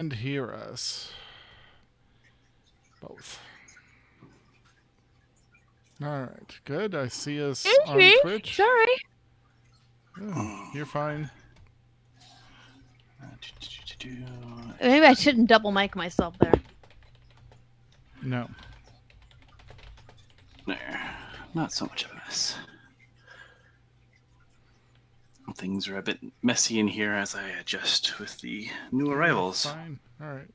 And hear us. Both. Alright, good. I see us on Twitch. Sorry. Oh, you're fine. Maybe I shouldn't double mic myself there. No. There. Not so much of a mess. Things are a bit messy in here as I adjust with the new arrivals. Fine. Alright.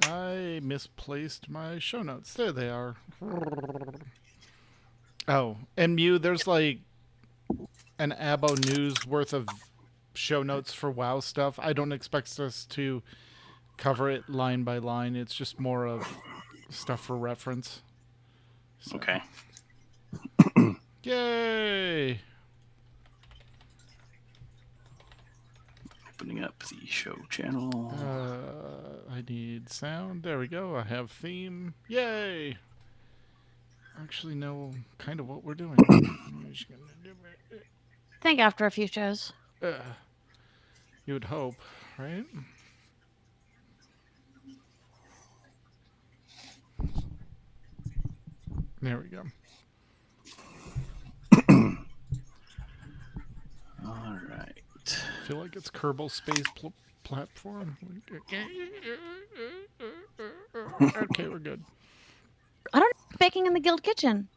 I misplaced my show notes. There they are. Oh, and Mew, there's like an Abo News worth of show notes for WoW stuff. I don't expect us to cover it line by line. It's just more of stuff for reference. So. Okay. Yay! Opening up the show channel. I need sound. There we go. I have theme. Yay! Actually know kind of what we're doing. I think after a few shows. You would hope, right? There we go. All right. I feel like it's Kerbal Space Platform. Okay, we're good. I don't know baking in the guild kitchen.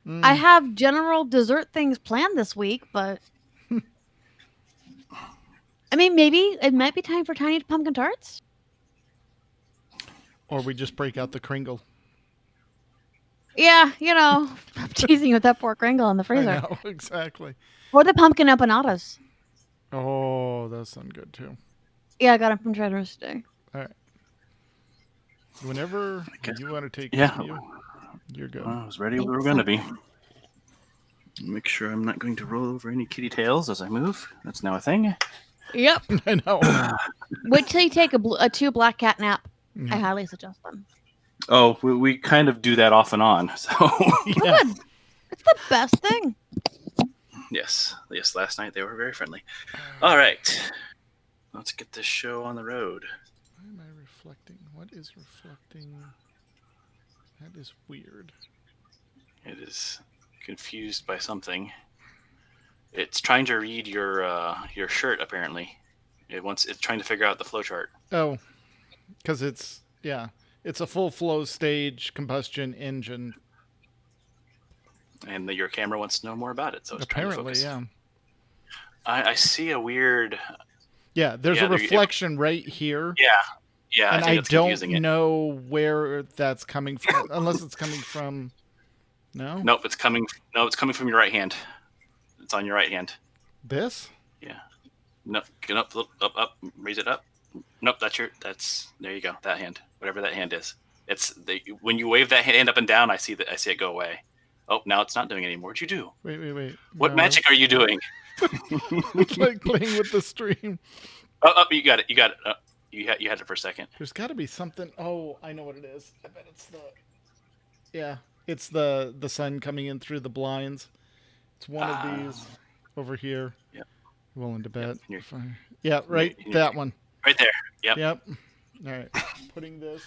I have general dessert things planned this week, but I mean, maybe it might be time for tiny pumpkin tarts. Or we just break out the Kringle. Yeah, you know, I'm teasing you with that poor Kringle in the freezer. I know, exactly. Or the pumpkin empanadas. Oh, those sound good too. Yeah, I got them from Trader's today. All right. Whenever you want to take Yeah. you're good. I was ready where we're going to be. Make sure I'm not going to roll over any kitty tails as I move. That's now a thing. Yep. I know. Wait till you take a 2 black cat nap. I highly suggest them. Oh, we kind of do that off and on. So Yeah. Good. It's the best thing. Yes. Last night they were very friendly. All right. Let's get this show on the road. Why am I reflecting? What is reflecting? That is weird. It is confused by something. It's trying to read your shirt. Apparently, it's trying to figure out the flowchart. Oh, because it's a full flow stage combustion engine. And your camera wants to know more about it, so it's Apparently, trying to focus. yeah. I see a weird. Yeah, there's a reflection right here. Yeah, and I think it's don't know where that's coming from, unless it's coming from. No. Nope, it's coming. No, it's coming from your right hand. It's on your right hand. This? Yeah. No, get up, raise it up. Nope, that's there you go. That hand, whatever that hand is. When you wave that hand up and down, I see it go away. Oh, now it's not doing it anymore. What'd you do? Wait. What magic are you doing? It's like playing with the stream. Oh, you got it. You got it. You had it for a second. There's got to be something. Oh, I know what it is. I bet it's the. Yeah, it's the sun coming in through the blinds. It's one of these over here. Yep. Willing to bet. Yep. Yeah, right. That one. Right there. Yep. Yep. All right. Putting this.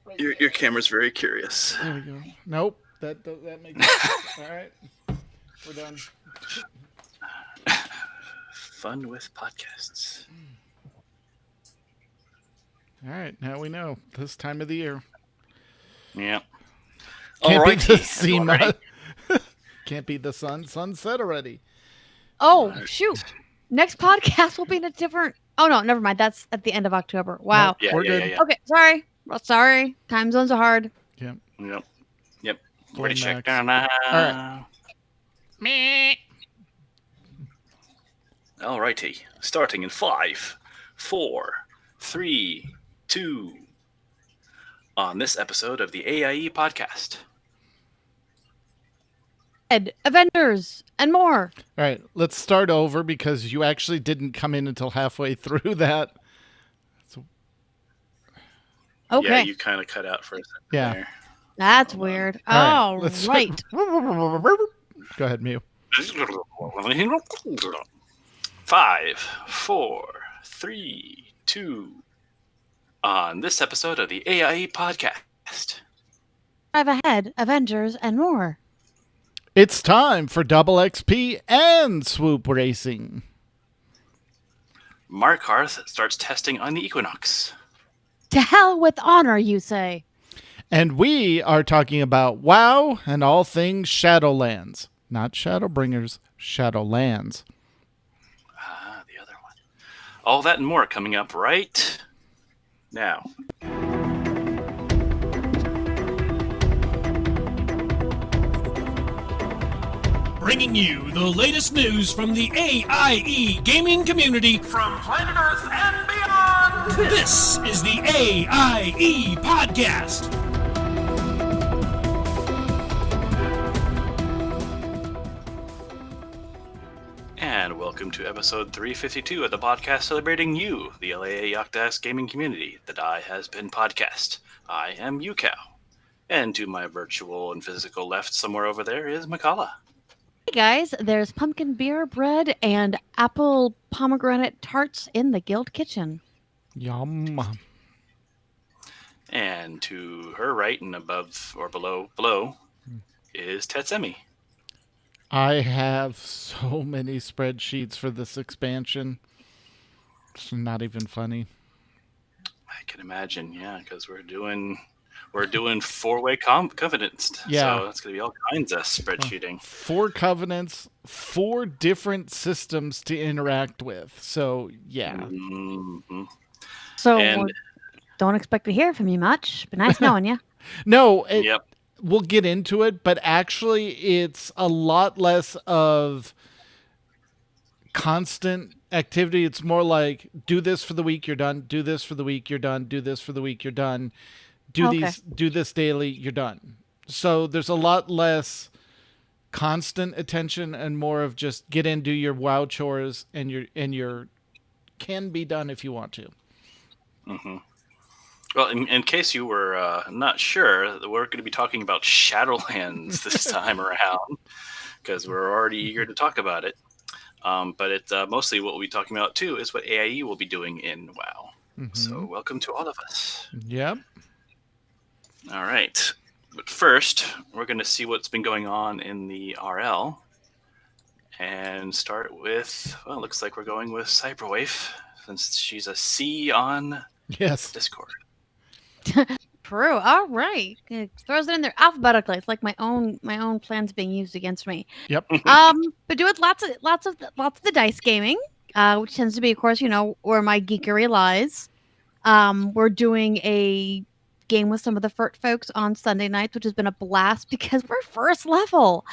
Right your camera's very curious. There we go. Nope. That makes sense. All right. We're done. Fun with podcasts. All right. Now we know this time of the year. Yeah. Can't be the SEMA. Can't be the sunset already. Oh, shoot. Next podcast will be in a different... Oh, no, never mind. That's at the end of October. Wow. Nope, we're good. Okay, sorry. Sorry. Time zones are hard. Yep. Ready, check. All right. Meh. Alrighty. Starting in 5, 4, 3, 2. On this episode of the AIE Podcast. Avengers and more. All right, let's start over because you actually didn't come in until halfway through that. Okay. Yeah, you kind of cut out for a second there. That's weird. All right. Go ahead, Mew. 5, 4, 3, 2, On this episode of the AIE Podcast. Drive ahead, Avengers, and more. It's time for double XP and swoop racing. Mark Harth starts testing on the Equinox. To hell with honor, you say. And we are talking about WoW and all things Shadowlands. Not Shadowbringers, Shadowlands. The other one. All that and more coming up right now. Bringing you the latest news from the AIE gaming community From planet Earth and beyond! This is the AIE Podcast. And welcome to episode 352 of the podcast celebrating you, the LAA Yoctas gaming community. The Die Has Been podcast. I am UCow. And to my virtual and physical left somewhere over there is Makala. Hey guys, there's pumpkin beer bread and apple pomegranate tarts in the guild kitchen. Yum. And to her right and above or below is Tetsemi. I have so many spreadsheets for this expansion. It's not even funny. I can imagine, yeah, because we're doing four-way covenants. Yeah. So it's gonna be all kinds of spreadsheeting. 4 covenants, 4 different systems to interact with. So, yeah. Mm-hmm. So And- don't expect to hear from you much, but nice knowing you. No, Yep. we'll get into it, but actually it's a lot less of constant activity. It's more like, do this for the week, you're done. Do this for the week, you're done. Do this for the week, you're done. Okay. Do this daily, you're done. So there's a lot less constant attention and more of just get in, do your WoW chores, and your can be done if you want to. Mm-hmm. Well, in case you were not sure, we're going to be talking about Shadowlands this time around because we're already eager to talk about it. But it's mostly what we'll be talking about, too, is what AIE will be doing in WoW. Mhm. So welcome to all of us. Yep. All right. But first, we're going to see what's been going on in the RL and start with, well, it looks like we're going with Cyberwaif since she's a C on Yes. Discord. True. All right. It throws it in there alphabetically. It's like my own plans being used against me. Yep. But do it lots of the dice gaming, which tends to be, of course, where my geekery lies. We're doing a game with some of the FERT folks on Sunday nights, which has been a blast because we're first level,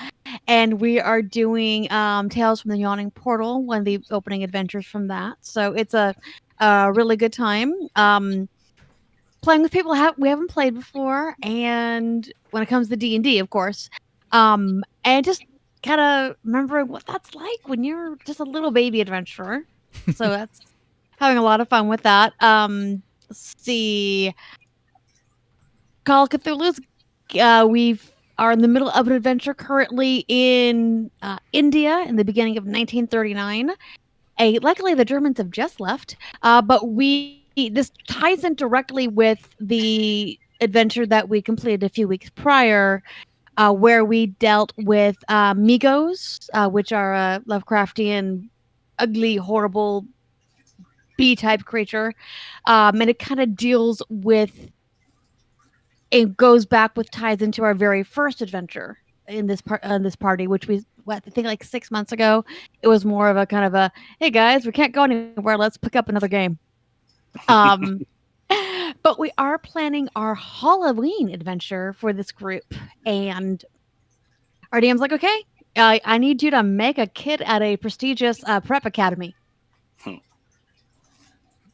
and we are doing Tales from the Yawning Portal, one of the opening adventures from that. So it's a really good time. Playing with people we haven't played before, and when it comes to D&D, of course, and just kind of remembering what that's like when you're just a little baby adventurer. So that's having a lot of fun with that. Let's see, Call of Cthulhu's. We are in the middle of an adventure currently in India in the beginning of 1939. Luckily, the Germans have just left, but this ties in directly with the adventure that we completed a few weeks prior, where we dealt with Migos, which are a Lovecraftian, ugly, horrible bee-type creature, and it kind of deals with. It goes back with ties into our very first adventure in this party, which I think like 6 months ago. It was more of a kind of a, hey guys, we can't go anywhere. Let's pick up another game. But we are planning our Halloween adventure for this group, and our DM's like, okay, I need you to make a kid at a prestigious prep academy.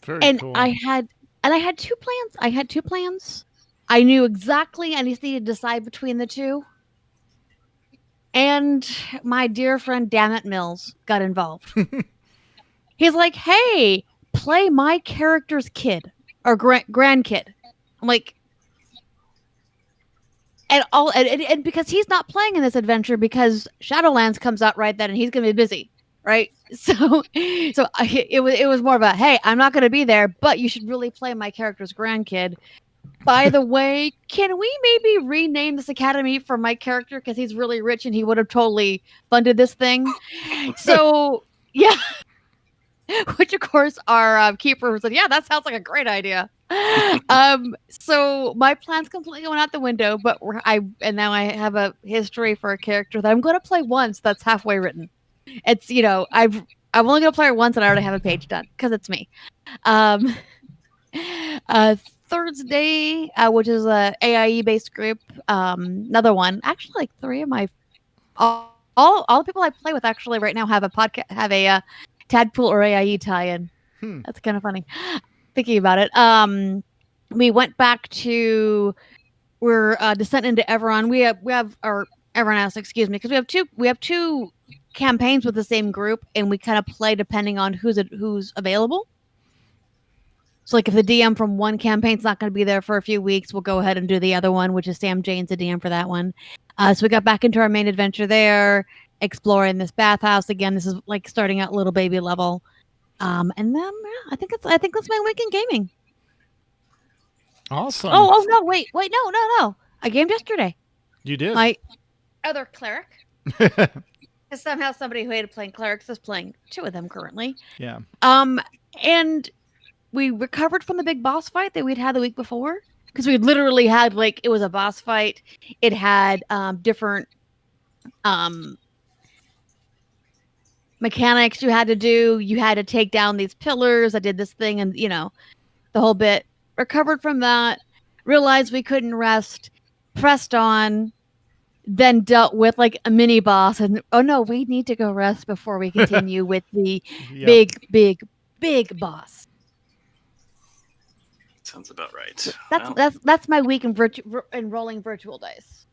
Very cool. I had 2 plans. I knew exactly. I just needed to decide between the 2. And my dear friend Dammit Mills got involved. He's like, hey, play my character's kid or grandkid. I'm like, and because he's not playing in this adventure because Shadowlands comes out right then and he's going to be busy. right? It was more of a, hey, I'm not going to be there, but you should really play my character's grandkid. By the way, can we maybe rename this academy for my character because he's really rich and he would have totally funded this thing? So yeah, which of course our keeper said, yeah, that sounds like a great idea. So my plans completely went out the window, but now I have a history for a character that I'm going to play once that's halfway written. It's I'm only going to play it once and I already have a page done because it's me. Um, Thursday, which is a AIE based group. Another one, actually, like three of my all the people I play with actually right now have a podcast, have a Tadpool or AIE tie-in. That's kind of funny. Thinking about it, we went back to we're descent into Everon. We have our Everon, excuse me, because we have two campaigns with the same group, and we kind of play depending on who's available. So, like, if the DM from one campaign's not going to be there for a few weeks, we'll go ahead and do the other one, which is Sam Jane's the DM for that one. So we got back into our main adventure there, exploring this bathhouse again. This is like starting at little baby level, and then I think that's my week in gaming. Awesome. Oh no! Wait! No! I gamed yesterday. You did. My other cleric. Because somehow somebody who hated playing clerics is playing two of them currently. Yeah. And we recovered from the big boss fight that we'd had the week before because we literally had it was a boss fight. It had different mechanics you had to do. You had to take down these pillars. I did this thing and the whole bit. Recovered from that. Realized we couldn't rest. Pressed on. Then dealt with a mini boss and oh no, we need to go rest before we continue with the big boss. Sounds about right. That's my week in rolling virtual dice,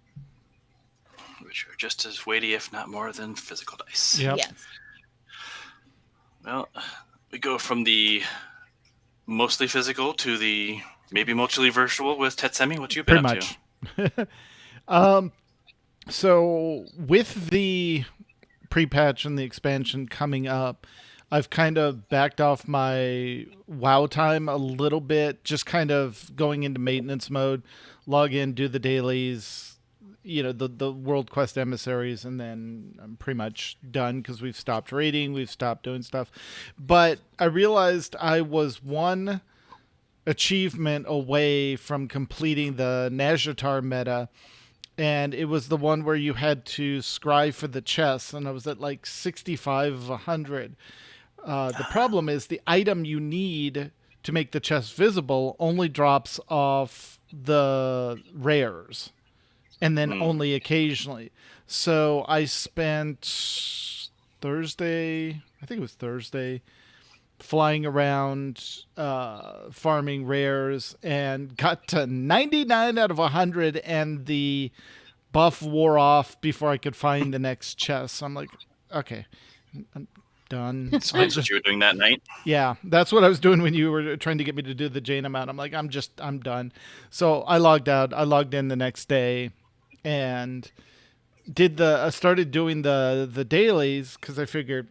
which are just as weighty, if not more, than physical dice. Yep. Yes. Well, we go from the mostly physical to the maybe mostly virtual with Tetsemi. What you been up to? So with the pre-patch and the expansion coming up, I've kind of backed off my WoW time a little bit, just kind of going into maintenance mode, log in, do the dailies, the World Quest emissaries, and then I'm pretty much done because we've stopped raiding, we've stopped doing stuff. But I realized I was one achievement away from completing the Nazjatar meta, and it was the one where you had to scry for the chests, and I was at 65 of 100. The problem is the item you need to make the chest visible only drops off the rares, and then only occasionally. So I spent Thursday, flying around, farming rares, and got to 99 out of 100, and the buff wore off before I could find the next chest. So I'm like, okay, I'm done. So that's what you were doing that night? Yeah, that's what I was doing when you were trying to get me to do the Jaina mount. I'm like, I'm done. So I logged out. I logged in the next day and I started doing the dailies because I figured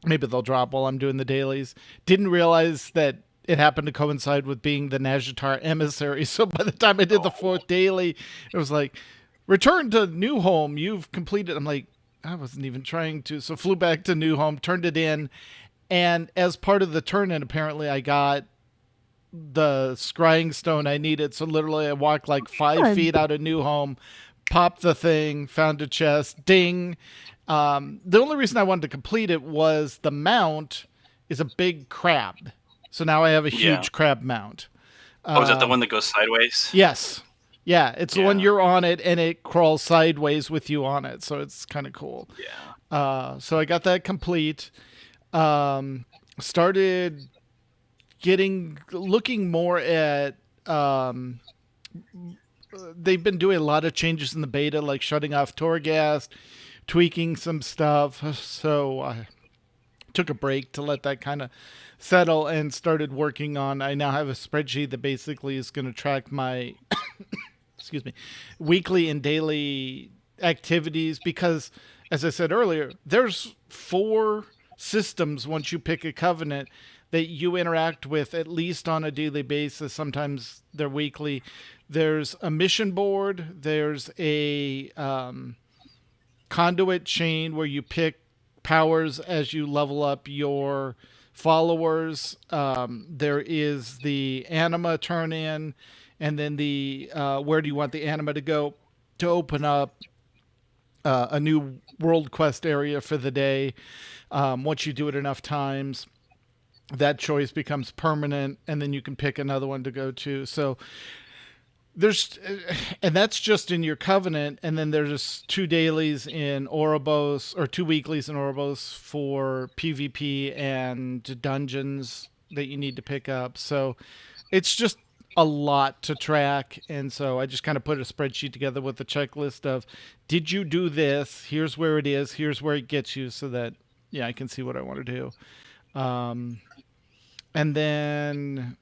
maybe they'll drop while I'm doing the dailies. Didn't realize that it happened to coincide with being the Nazjatar emissary. So by the time I did the fourth daily, it was like, return to New Home. You've completed. I'm like, I wasn't even trying to. So flew back to New Home, turned it in. And as part of the turn-in, apparently I got the scrying stone I needed. So literally I walked 5 feet out of New Home, popped the thing, found a chest, ding. The only reason I wanted to complete it was the mount is a big crab. So now I have a huge crab mount. Is that the one that goes sideways? Yes. Yeah, it's the one you're on it, and it crawls sideways with you on it, so it's kind of cool. Yeah. So I got that complete. Started looking more at. They've been doing a lot of changes in the beta, like shutting off Torghast, tweaking some stuff. So I took a break to let that kind of settle and started working on. I now have a spreadsheet that basically is going to track my. Excuse me, weekly and daily activities because, as I said earlier, there's 4 systems once you pick a covenant that you interact with at least on a daily basis. Sometimes they're weekly. There's a mission board. There's a conduit chain where you pick powers as you level up your followers. There is the anima turn in, and then the where do you want the anima to go to open up a new world quest area for the day. Once you do it enough times, that choice becomes permanent, and then you can pick another one to go to. So there's, and that's just in your covenant, and then there's 2 dailies in Ouroboros, or 2 weeklies in Ouroboros for PvP and dungeons that you need to pick up. So it's just a lot to track, and so I just kind of put a spreadsheet together with a checklist of, did you do this? Here's where it is. Here's where it gets you, so that I can see what I want to do. And then,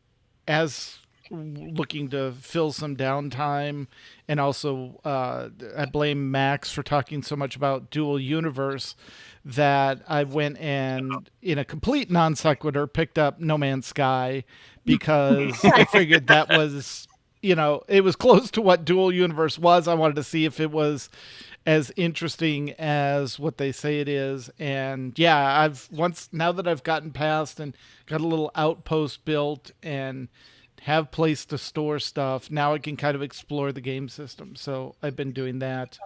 as looking to fill some downtime, and also I blame Max for talking so much about dual universe, that I went and, in a complete non sequitur, picked up No Man's Sky, because I figured that was, it was close to what dual universe was. I wanted to see if it was as interesting as what they say it is. And yeah, now that I've gotten past and got a little outpost built and have place to store stuff, now I can kind of explore the game system. So I've been doing that.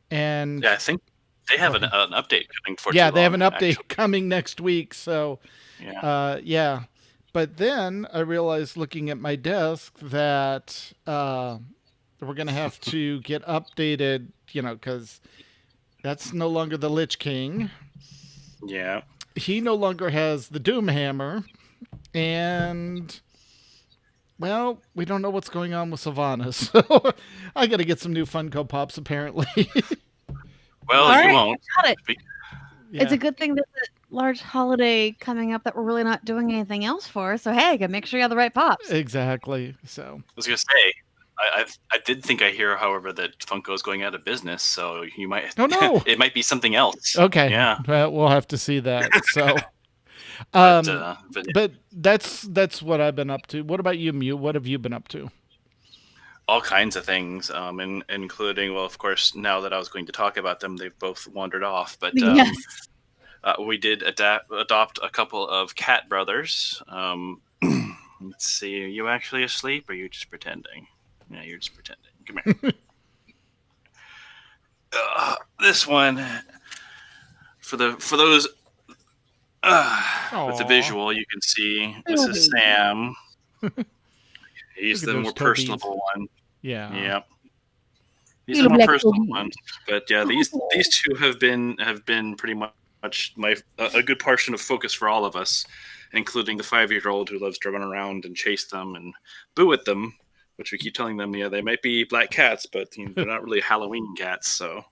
And I think they have an update coming for they have an update coming next week. So yeah. But then I realized, looking at my desk, that we're going to have to get updated, because that's no longer the Lich King. Yeah. He no longer has the Doom Hammer. And, well, we don't know what's going on with Sylvanas. So I got to get some new Funko Pops, apparently. Well, All you right, won't. got it. Yeah. It's a good thing there's a large holiday coming up that we're really not doing anything else for. So, hey, I can make sure you have the right pops. Exactly. So I was going to say, I did think I hear, however, that Funko is going out of business, so you might. Oh, no. It might be something else. Okay. Yeah. We'll have to see that. So, but that's what I've been up to. What about you, Mew? What have you been up to? All kinds of things, including, well, of course, now that I was going to talk about them, they've both wandered off. But Yes. we did adopt a couple of cat brothers. Let's see, are you actually asleep, or are you just pretending? Yeah, you're just pretending. Come here. This one, for those with the visual, you can see this is Sam. He's the more personable one. Yeah. Yeah. These are the more personal ones. But yeah, these two have been pretty much a good portion of focus for all of us, including the 5-year-old who loves to run around and chase them and boo at them, which we keep telling them, they might be black cats, but they're not really Halloween cats. So.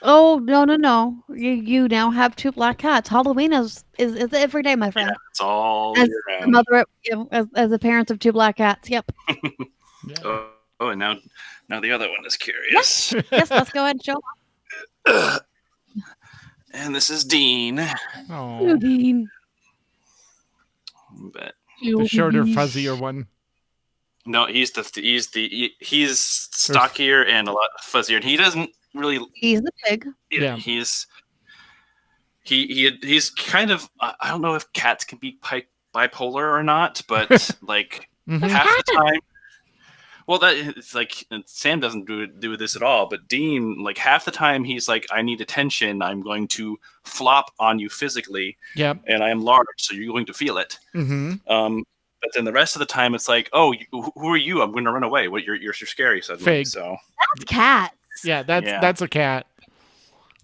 Oh, no. You now have 2 black cats. Halloween is every day, my friend. Yeah, it's all as year the round. mother, as the parents of 2 black cats. Yep. Yeah. Oh, and now the other one is curious. Yes, let's go ahead and show them. And this is Dean. Oh, Dean. But the shorter, fuzzier one. no, he's stockier and a lot fuzzier, and he doesn't really. He's the pig. Yeah. He's kind of. I don't know if cats can be bipolar or not, but like half the time. Well, it's like Sam doesn't do this at all, but Dean, like half the time, he's like, "I need attention. I'm going to flop on you physically, and I am large, so you're going to feel it." Mm-hmm. But then the rest of the time, it's like, "Oh, who are you? I'm going to run away. What? You're scary suddenly." Fake. So That's cats. Yeah, that's a cat.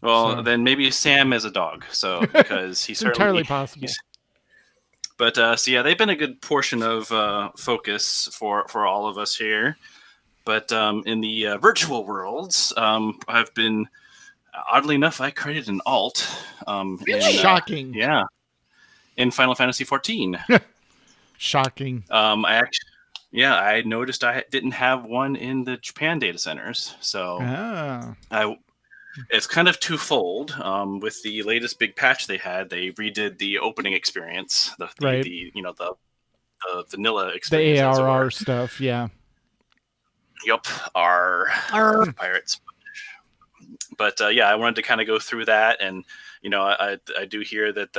well, then maybe Sam is a dog. So because he's entirely possible. But so yeah, they've been a good portion of focus for all of us here. But in the virtual worlds, I've been oddly enough, I created an alt. Shocking. In Final Fantasy 14. Shocking. I noticed I didn't have one in the Japan data centers, so It's kind of twofold. With the latest big patch they had, they redid the opening experience, the vanilla The experience. as it were. ARR stuff, yeah. Yup, our Arr. pirates. But I wanted to kind of go through that, and I do hear that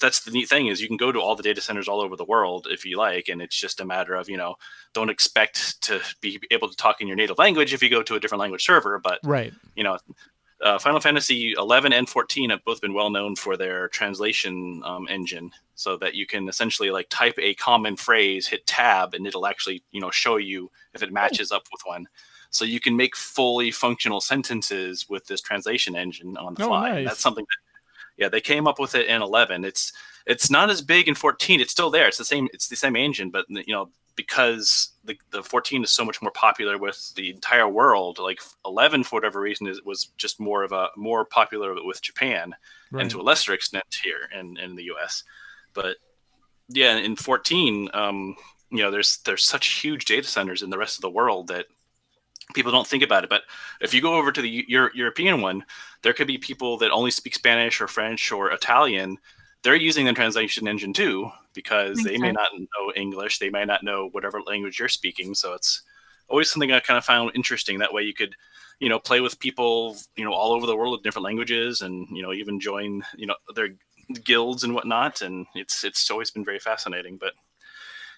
that's the neat thing is you can go to all the data centers all over the world if you like, and it's just a matter of don't expect to be able to talk in your native language if you go to a different language server, but Right. Final Fantasy 11 and 14 have both been well known for their translation engine, so that you can essentially like type a common phrase, hit tab, and it'll actually show you if it matches up with one. So you can make fully functional sentences with this translation engine on the fly. Nice. And that's something that they came up with it in 11. It's not as big in 14. It's still there. It's the same engine, but because the 14 is so much more popular with the entire world, like 11 for whatever reason was just more popular with Japan, Right. and to a lesser extent here in the US. But yeah, in 14, there's such huge data centers in the rest of the world that people don't think about it. But if you go over to the European one, there could be people that only speak Spanish or French or Italian. They're using the translation engine too, because they may not know English. They may not know whatever language you're speaking. So it's always something I kind of found interesting. That way you could, play with people, all over the world with different languages, and, even join, their guilds and whatnot. And it's always been very fascinating. But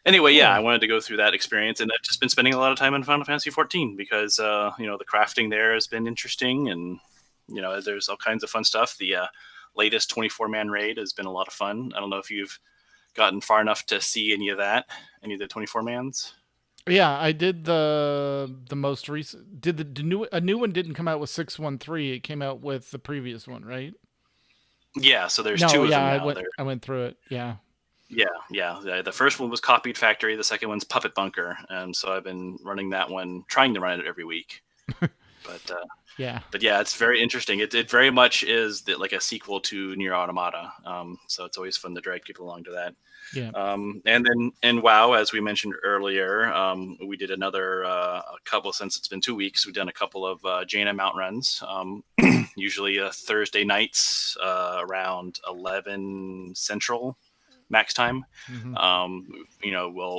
anyway, yeah, I wanted to go through that experience, and I've just been spending a lot of time in Final Fantasy 14 because, the crafting there has been interesting, and, there's all kinds of fun stuff. The latest 24-man raid has been a lot of fun. I don't know if you've gotten far enough to see any of the 24-mans. Yeah, I did the most recent. Did a new one didn't come out with 613? It came out with the previous one, right? Yeah, so there's two of them now. I went through it. Yeah. Yeah. The first one was Copied Factory. The second one's Puppet Bunker. And so I've been running that one, trying to run it every week. But yeah, it's very interesting. It very much is like a sequel to Nier Automata. So it's always fun to drag people along to that. Yeah. And then in WoW, as we mentioned earlier, we did another a couple, since it's been 2 weeks, we've done a couple of Jaina mount runs, usually Thursday nights around 11 Central max time. Mm-hmm.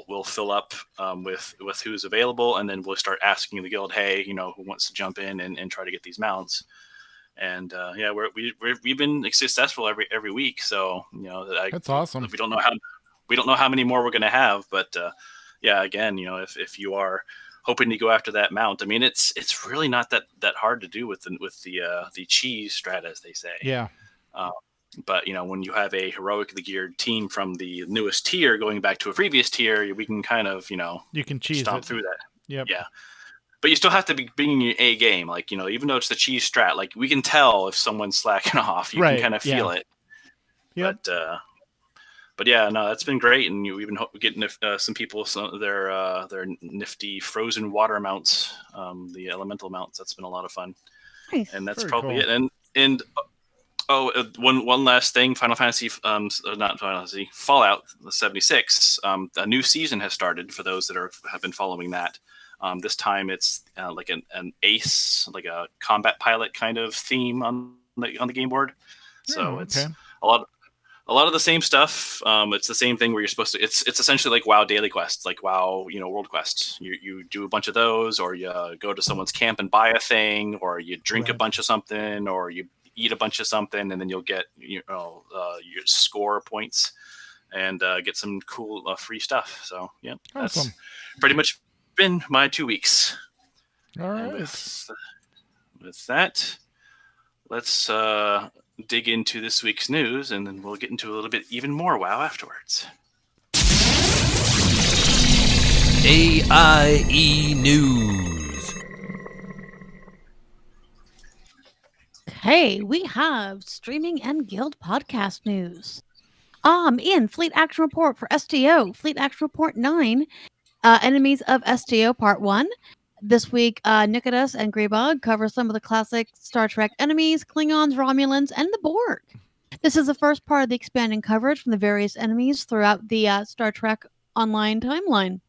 We'll fill up with who's available, and then we'll start asking the guild, hey, who wants to jump in and try to get these mounts. And we've been successful every week. So That's awesome. We don't know how many more we're going to have, but again, if you are hoping to go after that mount, I mean, it's really not that hard to do with the cheese strat, as they say. Yeah. But when you have a heroically geared team from the newest tier going back to a previous tier, we can kind of you can cheese stomp it through that. Yep. Yeah. But you still have to be bringing your A game, like even though it's the cheese strat, like we can tell if someone's slacking off. You can kind of feel it. Yep. But yeah, no, that's been great, and we've been getting some people their nifty frozen water mounts, the elemental mounts. That's been a lot of fun. Nice. And that's Very probably cool. it. And one last thing, Final Fantasy, not Final Fantasy, Fallout 76. A new season has started for those that have been following that. This time it's like an ace, like a combat pilot kind of theme on the game board. So it's a lot of the same stuff. It's the same thing where you're supposed to. It's essentially like WoW daily quests, like WoW world quests. You do a bunch of those, or you go to someone's camp and buy a thing, or you drink a bunch of something, or you eat a bunch of something, and then you'll get your score points and get some cool free stuff. So yeah, Awesome. That's pretty much been my 2 weeks. All right. And with that, let's dig into this week's news, and then we'll get into a little bit even more WoW afterwards. AIE News. Hey, we have streaming and guild podcast news. In Fleet Action Report for STO, Fleet Action Report 9, Enemies of STO Part 1. This week, Nikitas and Greybog cover some of the classic Star Trek enemies, Klingons, Romulans, and the Borg. This is the first part of the expanding coverage from the various enemies throughout the Star Trek Online timeline.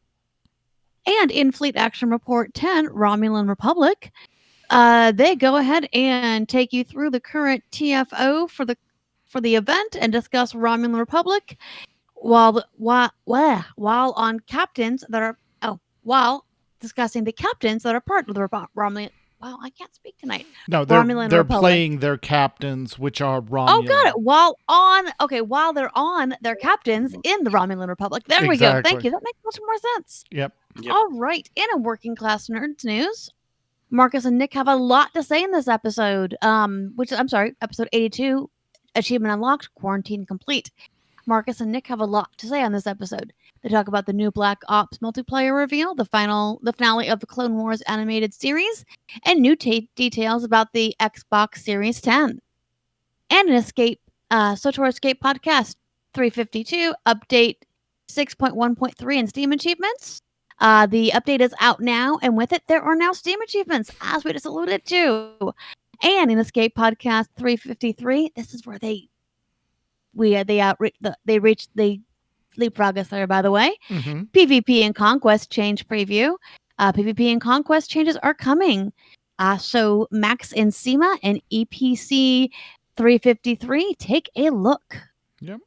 And in Fleet Action Report 10, Romulan Republic, They go ahead and take you through the current TFO for the event and discuss Romulan Republic while discussing the captains that are part of the Romulan. Wow, I can't speak tonight. No, Romulan they're Republic. playing their captains, which are Romulan. Oh, got it. While they're on their captains in the Romulan Republic. There we go. Exactly. Thank you. That makes much more sense. Yep. All right. In a working class nerds news, Marcus and Nick have a lot to say in this episode. Episode 82, Achievement Unlocked, Quarantine Complete. Marcus and Nick have a lot to say on this episode. They talk about the new Black Ops multiplayer reveal, the finale of the Clone Wars animated series, and new details about the Xbox Series 10. And an SOTOR Escape Podcast 352 update 6.1.3 in Steam achievements. The update is out now, and with it, there are now Steam achievements, as we just alluded to. And in Escape Podcast 353, this is where they leapfrog us there, by the way. Mm-hmm. PvP and Conquest change preview. PvP and Conquest changes are coming. So Max and Sema and EPC 353, take a look. Yep.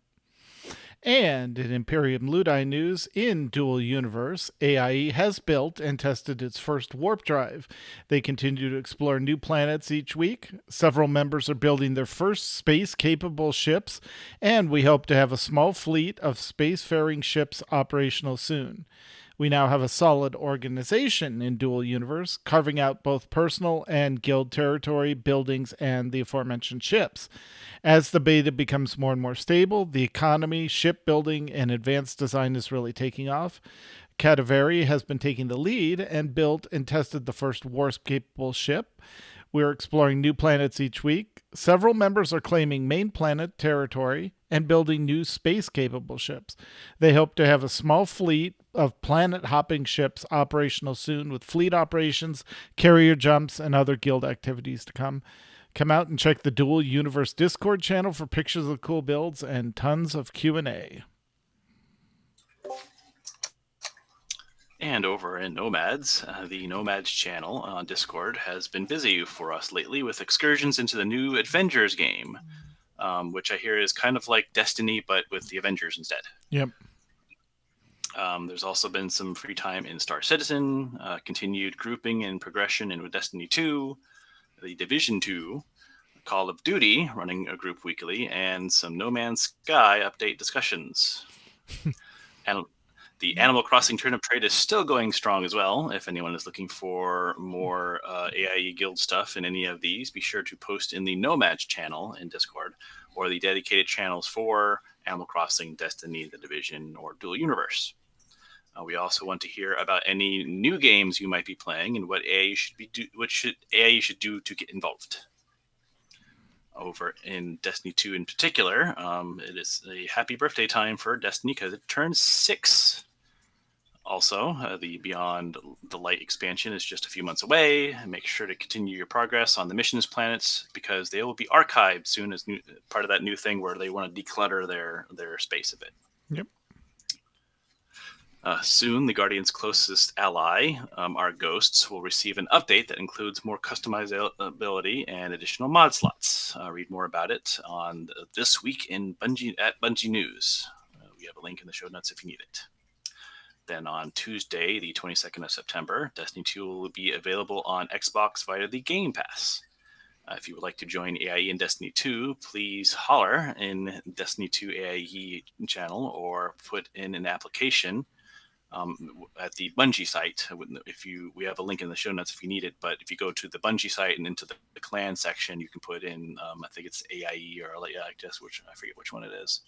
And in Imperium Ludi news, in Dual Universe, AIE has built and tested its first warp drive. They continue to explore new planets each week. Several members are building their first space-capable ships, and we hope to have a small fleet of spacefaring ships operational soon. We now have a solid organization in Dual Universe, carving out both personal and guild territory, buildings, and the aforementioned ships. As the beta becomes more and more stable, the economy, shipbuilding, and advanced design is really taking off. Cadavari has been taking the lead and built and tested the first warp-capable ship. We're exploring new planets each week. Several members are claiming main planet territory and building new space-capable ships. They hope to have a small fleet of planet-hopping ships operational soon, with fleet operations, carrier jumps, and other guild activities to come. Come out and check the Dual Universe Discord channel for pictures of cool builds and tons of Q&A. And over in Nomads, the Nomads channel on Discord has been busy for us lately with excursions into the new Avengers game, which I hear is kind of like Destiny, but with the Avengers instead. Yep. There's also been some free time in Star Citizen, continued grouping and progression in Destiny 2, the Division 2, Call of Duty, running a group weekly, and some No Man's Sky update discussions. And the Animal Crossing Turnip Trade is still going strong as well. If anyone is looking for more AIE Guild stuff in any of these, be sure to post in the Nomads channel in Discord, or the dedicated channels for Animal Crossing, Destiny, The Division, or Dual Universe. We also want to hear about any new games you might be playing and what AIE should do to get involved. Over in Destiny 2 in particular, it is a happy birthday time for Destiny because it turns 6. Also, the Beyond the Light expansion is just a few months away. Make sure to continue your progress on the missions planets because they will be archived soon as part of that new thing where they want to declutter their space a bit. Yep. Soon, the Guardian's closest ally, our Ghosts, will receive an update that includes more customizability and additional mod slots. Read more about it on This Week in Bungie at Bungie News. We have a link in the show notes if you need it. Then on Tuesday, the 22nd of September, Destiny 2 will be available on Xbox via the Game Pass. If you would like to join AIE in Destiny 2, please holler in Destiny 2 AIE channel or put in an application at the Bungie site. We have a link in the show notes if you need it, but if you go to the Bungie site and into the clan section, you can put in, I think it's AIE or I forget which one it is.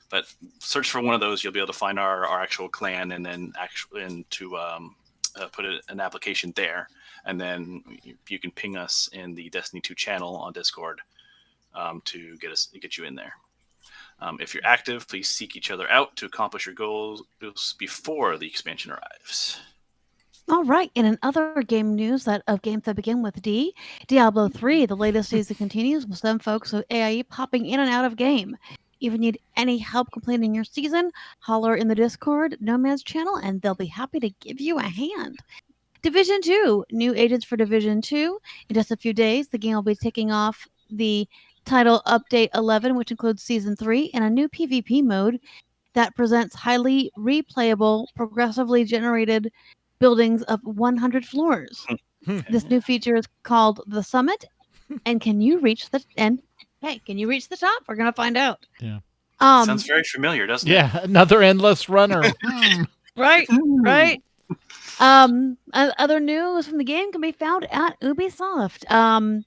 But search for one of those, you'll be able to find our actual clan and then put an application there. And then you can ping us in the Destiny 2 channel on Discord to get you in there. If you're active, please seek each other out to accomplish your goals before the expansion arrives. All right. And in other game news of games that begin with D, Diablo 3, the latest season continues with some folks with AIE popping in and out of game. If you need any help completing your season, holler in the Discord Nomads channel, and they'll be happy to give you a hand. Division 2, new agents for Division 2. In just a few days, the game will be taking off the title Update 11, which includes Season 3, and a new PvP mode that presents highly replayable, progressively generated buildings of 100 floors. This new feature is called the Summit, and can you reach the top? We're gonna find out. Yeah. Sounds very familiar, doesn't it? Yeah, another endless runner. Right. Other news from the game can be found at Ubisoft.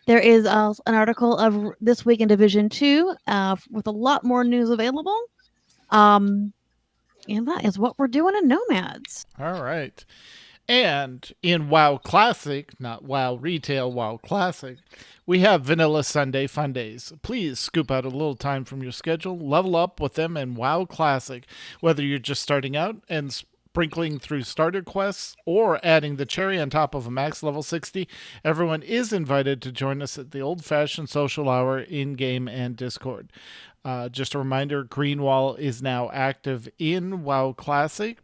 There is an article of This Week in Division 2 with a lot more news available. And that is what we're doing in Nomads. All right. And in WoW Classic, not WoW Retail, WoW Classic, we have Vanilla Sunday Fun Days. Please scoop out a little time from your schedule, level up with them in WoW Classic. Whether you're just starting out and sprinkling through starter quests or adding the cherry on top of a max level 60, everyone is invited to join us at the old-fashioned social hour in-game and Discord. Just a reminder, Greenwall is now active in WoW Classic,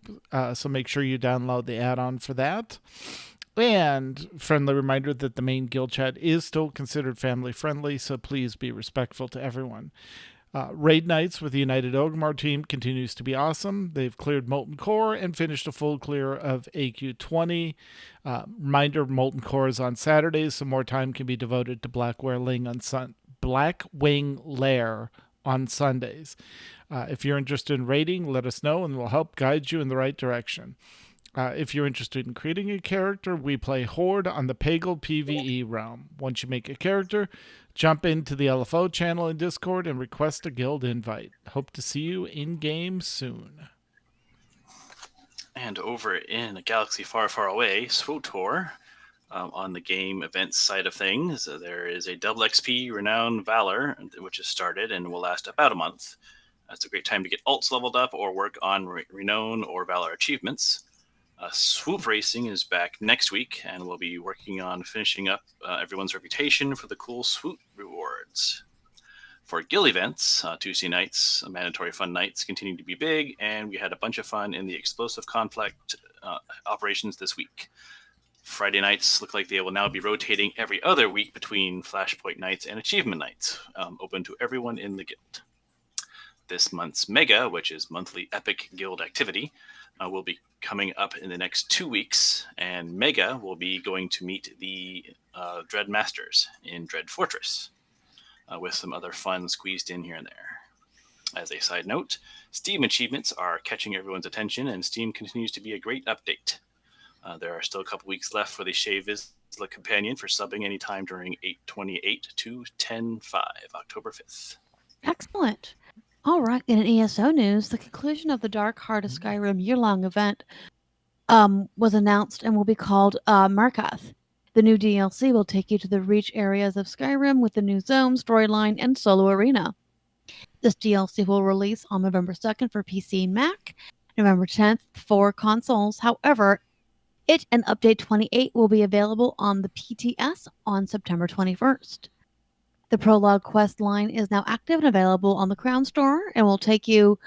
so make sure you download the add-on for that. And friendly reminder that the main guild chat is still considered family-friendly, so please be respectful to everyone. Raid nights with the United Ogmar team continues to be awesome. They've cleared Molten Core and finished a full clear of AQ20. Reminder, Molten Core is on Saturdays, so more time can be devoted to Blackwing Lair on Sundays. If you're interested in raiding, let us know and we'll help guide you in the right direction. If you're interested in creating a character, we play Horde on the Pagel PvE realm. Once you make a character, jump into the LFO channel in Discord and request a guild invite. Hope to see you in-game soon. And over in a galaxy far, far away, SWTOR, on the game events side of things, there is a double XP Renown Valor, which has started and will last about a month. It's a great time to get alts leveled up or work on Renown or Valor achievements. Swoop Racing is back next week, and we'll be working on finishing up everyone's reputation for the cool swoop rewards. For guild events, Tuesday nights, mandatory fun nights continue to be big, and we had a bunch of fun in the explosive conflict operations this week. Friday nights look like they will now be rotating every other week between Flashpoint nights and achievement nights, open to everyone in the guild. This month's Mega, which is monthly Epic Guild activity, will be coming up in the next 2 weeks, and Mega will be going to meet the Dread Masters in Dread Fortress, with some other fun squeezed in here and there. As a side note, Steam achievements are catching everyone's attention, and Steam continues to be a great update. There are still a couple weeks left for the Shea Vizsla Companion for subbing anytime during 8/28 to 10/5, October 5th. Excellent. All right, in an ESO news, the conclusion of the Dark Heart of Skyrim year-long event was announced and will be called Markath. The new DLC will take you to the Reach areas of Skyrim with the new zone, storyline, and solo arena. This DLC will release on November 2nd for PC and Mac, November 10th for consoles. However, it and Update 28 will be available on the PTS on September 21st. The prologue quest line is now active and available on the Crown Store and will take you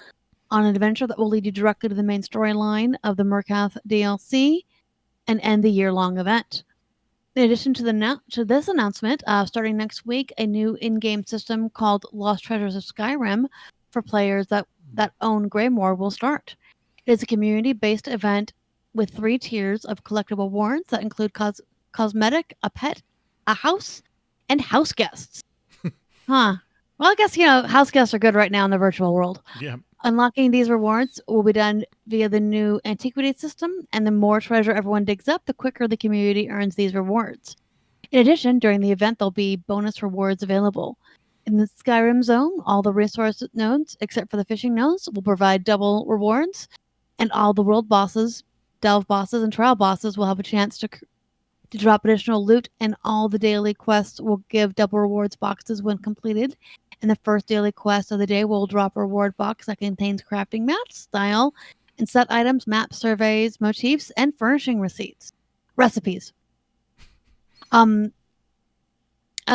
on an adventure that will lead you directly to the main storyline of the Markath DLC and end the year-long event. In addition to this announcement, starting next week, a new in-game system called Lost Treasures of Skyrim for players that own Greymoor will start. It is a community-based event with 3 tiers of collectible warrants that include cosmetic, a pet, a house, and house guests. Well, I guess, house guests are good right now in the virtual world. Yeah. Unlocking these rewards will be done via the new antiquity system, and the more treasure everyone digs up, the quicker the community earns these rewards. In addition, during the event, there'll be bonus rewards available. In the Skyrim zone, all the resource nodes, except for the fishing nodes, will provide double rewards, and all the world bosses, delve bosses, and trial bosses will have a chance to drop additional loot, and all the daily quests will give double rewards boxes when completed. And the first daily quest of the day will drop a reward box that contains crafting maps, style, and set items, map surveys, motifs, and furnishing recipes. As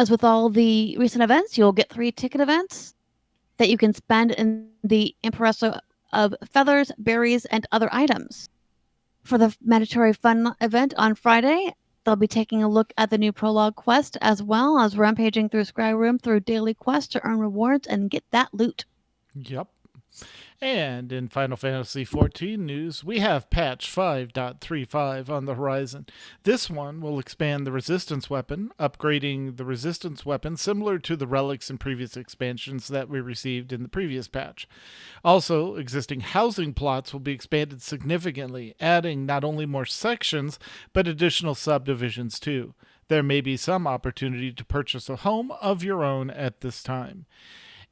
with all the recent events, you'll get 3 ticket events that you can spend in the Impresso of feathers, berries, and other items. For the mandatory fun event on Friday, they'll be taking a look at the new prologue quest as well as rampaging through Skyrim through daily quests to earn rewards and get that loot. Yep. And in Final Fantasy XIV news, we have patch 5.35 on the horizon. This one will expand the resistance weapon, upgrading the resistance weapon similar to the relics in previous expansions that we received in the previous patch. Also, existing housing plots will be expanded significantly, adding not only more sections, but additional subdivisions too. There may be some opportunity to purchase a home of your own at this time.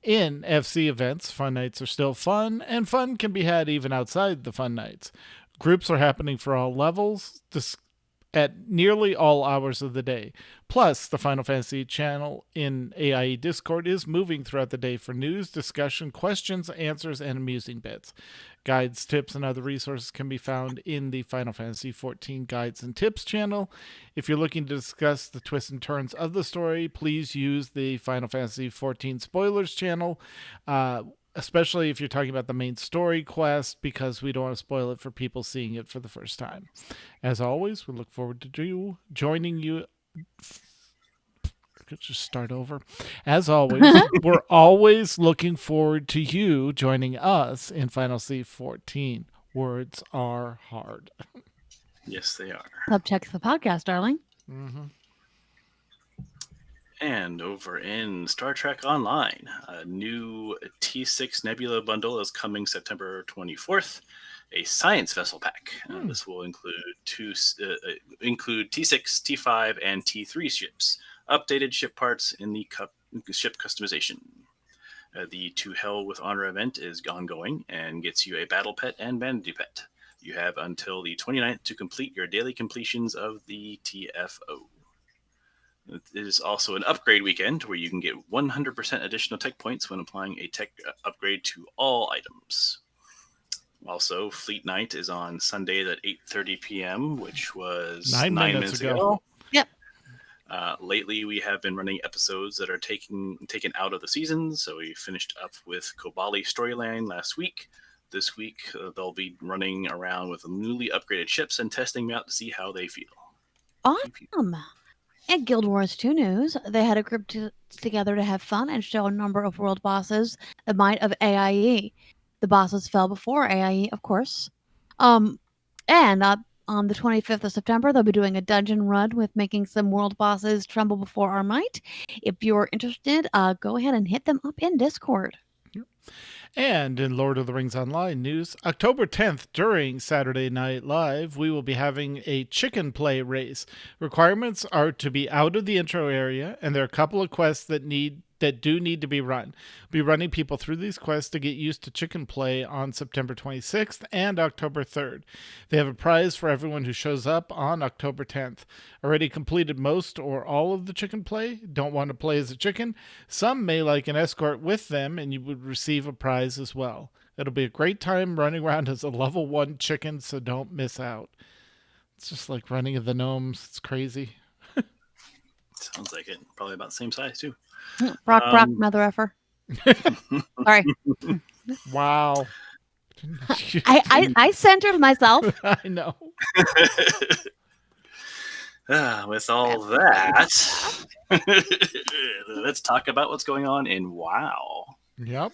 In FC events, fun nights are still fun, and fun can be had even outside the fun nights. Groups are happening for all levels at nearly all hours of the day. Plus, the Final Fantasy channel in AIE Discord is moving throughout the day for news, discussion, questions, answers, and amusing bits. Guides, tips, and other resources can be found in the Final Fantasy XIV Guides and Tips channel. If you're looking to discuss the twists and turns of the story, please use the Final Fantasy XIV Spoilers channel, especially if you're talking about the main story quest, because we don't want to spoil it for people seeing it for the first time. As always, we look forward to joining you. Let's just start over. As always, we're always looking forward to you joining us in Final Fantasy XIV. Words are hard. Yes, they are. Subtext the podcast, darling. Mm-hmm. And over in Star Trek Online, a new T6 Nebula Bundle is coming September 24th. A science vessel pack. This will include include T6, T5, and T3 ships. Updated ship parts in the ship customization. The To Hell with Honor event is ongoing and gets you a battle pet and vanity pet. You have until the 29th to complete your daily completions of the TFO. It is also an upgrade weekend where you can get 100% additional tech points when applying a tech upgrade to all items. Also, Fleet Night is on Sundays at 8:30 p.m., which was 9 minutes ago. Yep. Lately, we have been running episodes that are taken out of the season. So we finished up with Kobali Storyline last week. This week, they'll be running around with newly upgraded ships and testing them out to see how they feel. Awesome. And Guild Wars 2 news, they had a group together to have fun and show a number of world bosses, the might of AIE. The bosses fell before AIE, of course. And on the 25th of September, they'll be doing a dungeon run with making some world bosses tremble before our might. If you're interested, go ahead and hit them up in Discord. And in Lord of the Rings Online news, October 10th during Saturday Night Live, we will be having a chicken play race. Requirements are to be out of the intro area, and there are a couple of quests that do need to be run. We'll be running people through these quests to get used to chicken play on September 26th and October 3rd. They have a prize for everyone who shows up on October 10th. Already completed most or all of the chicken play? Don't want to play as a chicken? Some may like an escort with them, and you would receive a prize as well. It'll be a great time running around as a level 1 chicken, so don't miss out. It's just like running of the gnomes. It's crazy. Sounds like it. Probably about the same size, too. Brock, mother effer. Sorry. Wow. I centered myself. I know. With all that, let's talk about what's going on in WoW. Yep.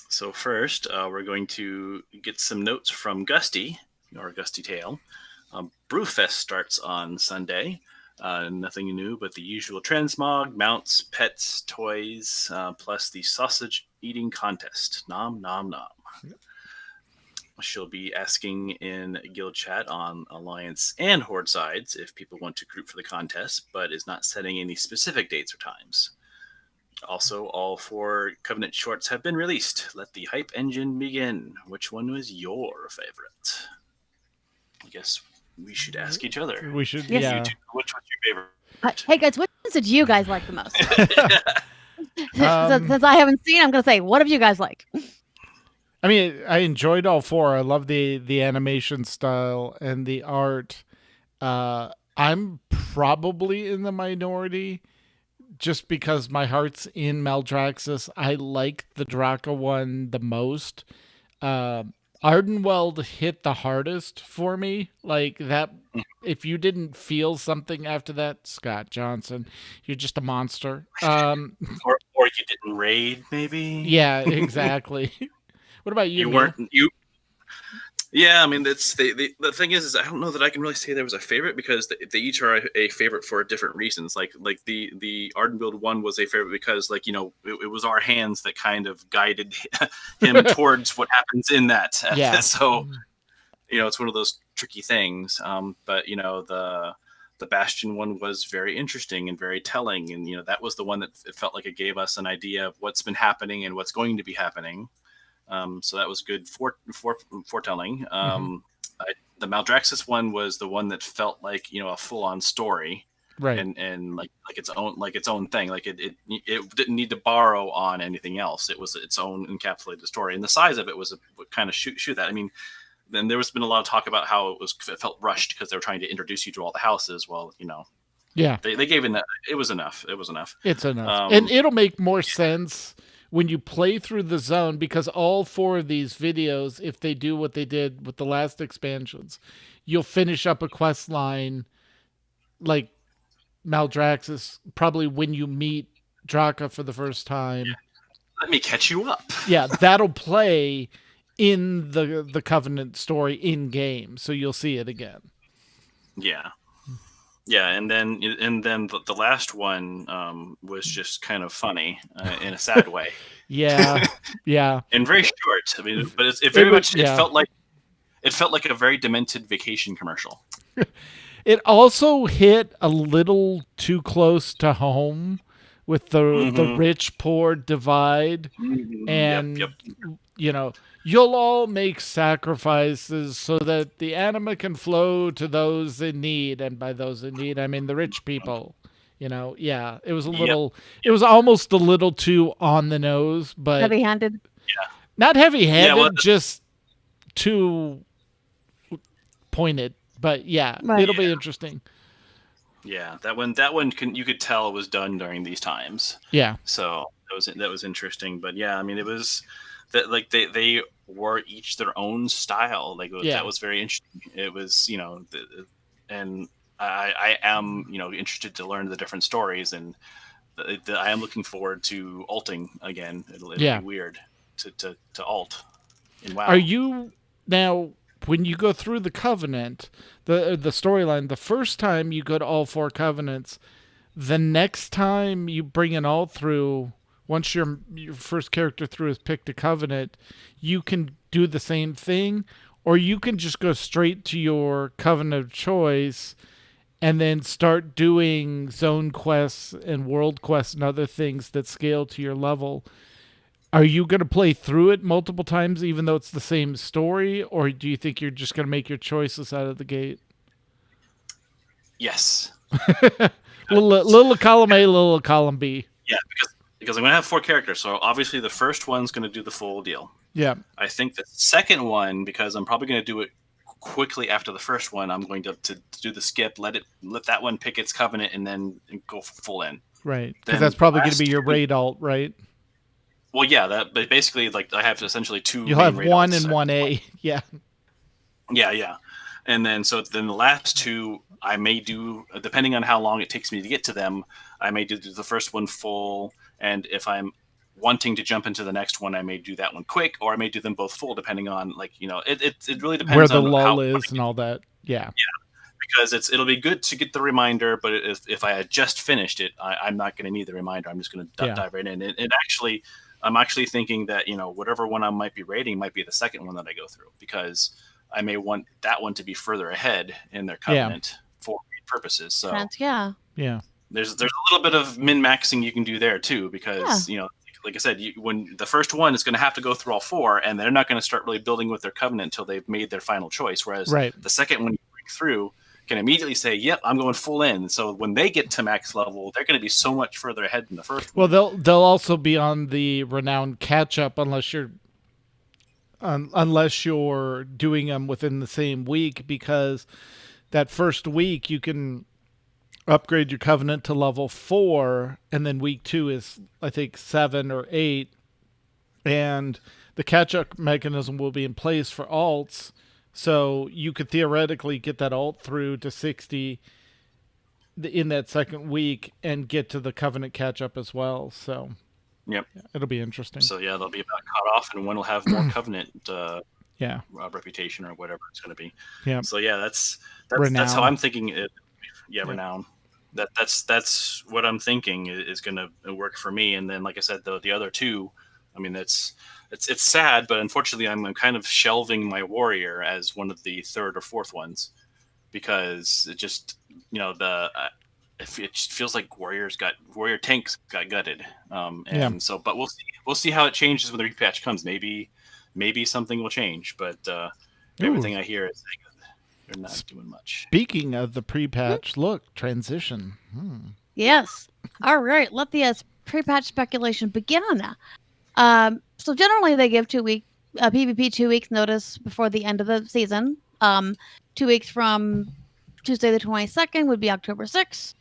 So first, we're going to get some notes from Gusty, or Gusty Tale. Brewfest starts on Sunday. Nothing new, but the usual transmog, mounts, pets, toys, plus the sausage eating contest. Nom, nom, nom. Yep. She'll be asking in guild chat on Alliance and Horde sides if people want to group for the contest, but is not setting any specific dates or times. Also, all 4 Covenant shorts have been released. Let the hype engine begin. Which one was your favorite? I guess we should ask each other. We should, Yes. yeah. Which was your favorite? Hey guys, which ones did you guys like the most? Since I haven't seen, I'm going to say, what have you guys liked? I mean, I enjoyed all 4. I love the animation style and the art. I'm probably in the minority just because my heart's in Maldraxxus. I like the Draka one the most. Ardenweld hit the hardest for me. Like that, if you didn't feel something after that, Scott Johnson, you're just a monster. Or you didn't raid, maybe. Yeah, exactly. What about you? You Neil? weren't you. Yeah, I mean, that's the thing is I don't know that I can really say there was a favorite because they each are a favorite for different reasons. Like the Ardenbuild one was a favorite because it was our hands that kind of guided him towards what happens in that. Yeah. So it's one of those tricky things. But the Bastion one was very interesting and very telling, and that was the one that it felt like it gave us an idea of what's been happening and what's going to be happening. So that was good foretelling. The Maldraxxus one was the one that felt like a full-on story, Right. and like its own thing. Like it didn't need to borrow on anything else. It was its own encapsulated story, and the size of it was kind of shoot that. I mean, then there was been a lot of talk about how it felt rushed because they were trying to introduce you to all the houses. Well, Yeah. they gave it. It was enough. It was enough. It's enough. And it'll make more sense when you play through the zone, because all 4 of these videos, if they do what they did with the last expansions, you'll finish up a quest line like Maldraxxus, probably when you meet Draka for the first time. Let me catch you up. Yeah, that'll play in the Covenant story in game, so you'll see it again. Yeah, and then the last one was just kind of funny in a sad way. Yeah, yeah, and very short. I mean, but it felt like a very demented vacation commercial. It also hit a little too close to home with the rich poor divide, and Yep. you'll all make sacrifices so that the anima can flow to those in need, and by those in need I mean the rich people. Yeah, it was it was almost a little too on the nose, but Heavy-handed. not heavy-handed, Yeah, well, just too pointed. But yeah, Right. it'll be interesting. Yeah, that one you could tell was done during these times. Yeah. So that was interesting. But yeah, I mean, it was that like they were each their own style. Like that was very interesting. It was and I am interested to learn the different stories, and I am looking forward to alting again. It'll be weird to alt in WoW. Are you now? When you go through the Covenant, the storyline, the first time you go to all 4 Covenants, the next time you bring an alt through, once your first character through has picked a Covenant, you can do the same thing, or you can just go straight to your Covenant of choice and then start doing zone quests and world quests and other things that scale to your level. Are you going to play through it multiple times, even though it's the same story, or do you think you're just going to make your choices out of the gate? Yes. little column A, little column B. Yeah, because I'm going to have 4 characters, so obviously the first one's going to do the full deal. Yeah. I think the second one, because I'm probably going to do it quickly after the first one, I'm going to do the skip, let that one pick its Covenant, and then go full in. Right, because that's probably going to be your raid alt, right? Well, yeah, but basically, like I have essentially 2. You'll have 1 and 1A. Yeah. Yeah. And then the last 2 I may do, depending on how long it takes me to get to them, I may do the first one full, and if I'm wanting to jump into the next one, I may do that one quick, or I may do them both full, depending on it really depends where the on lull is and all that. Yeah. Because it'll be good to get the reminder, but if I had just finished it, I'm not going to need the reminder. I'm just going to dive right in. And actually, I'm actually thinking that whatever one I might be rating might be the second one that I go through, because I may want that one to be further ahead in their Covenant for purposes. So Yeah. there's a little bit of min-maxing you can do there too, because like I said, when the first one is going to have to go through all 4, and they're not going to start really building with their Covenant until they've made their final choice. Whereas the second one you bring through can immediately say, "Yep, I'm going full in." So when they get to max level, they're going to be so much further ahead than the first one. Well, they'll also be on the renowned catch up unless you're doing them within the same week, because that first week you can upgrade your Covenant to level 4, and then week 2 is I think 7 or 8, and the catch-up mechanism will be in place for alts, so you could theoretically get that alt through to 60 in that second week and get to the Covenant catch-up as well. So Yep. it'll be interesting. So yeah, they'll be about caught off, and one will have more Covenant Yeah. reputation or whatever it's going to be. Yeah. So yeah, that's Renown. how I'm thinking it. Yeah, Yeah. renown. That's what I'm thinking is going to work for me. And then, like I said, the other two, I mean, it's sad, but unfortunately, I'm kind of shelving my warrior as one of the third or fourth ones because it just it just feels like warrior tanks got gutted. So, but we'll see how it changes when the repatch comes. Maybe something will change, but everything I hear is they're not doing much. Speaking of the pre-patch, look, transition. Yes. All right. Let the pre-patch speculation begin. So generally they give 2 week PvP 2 weeks notice before the end of the season. 2 weeks from Tuesday the 22nd would be October 6th.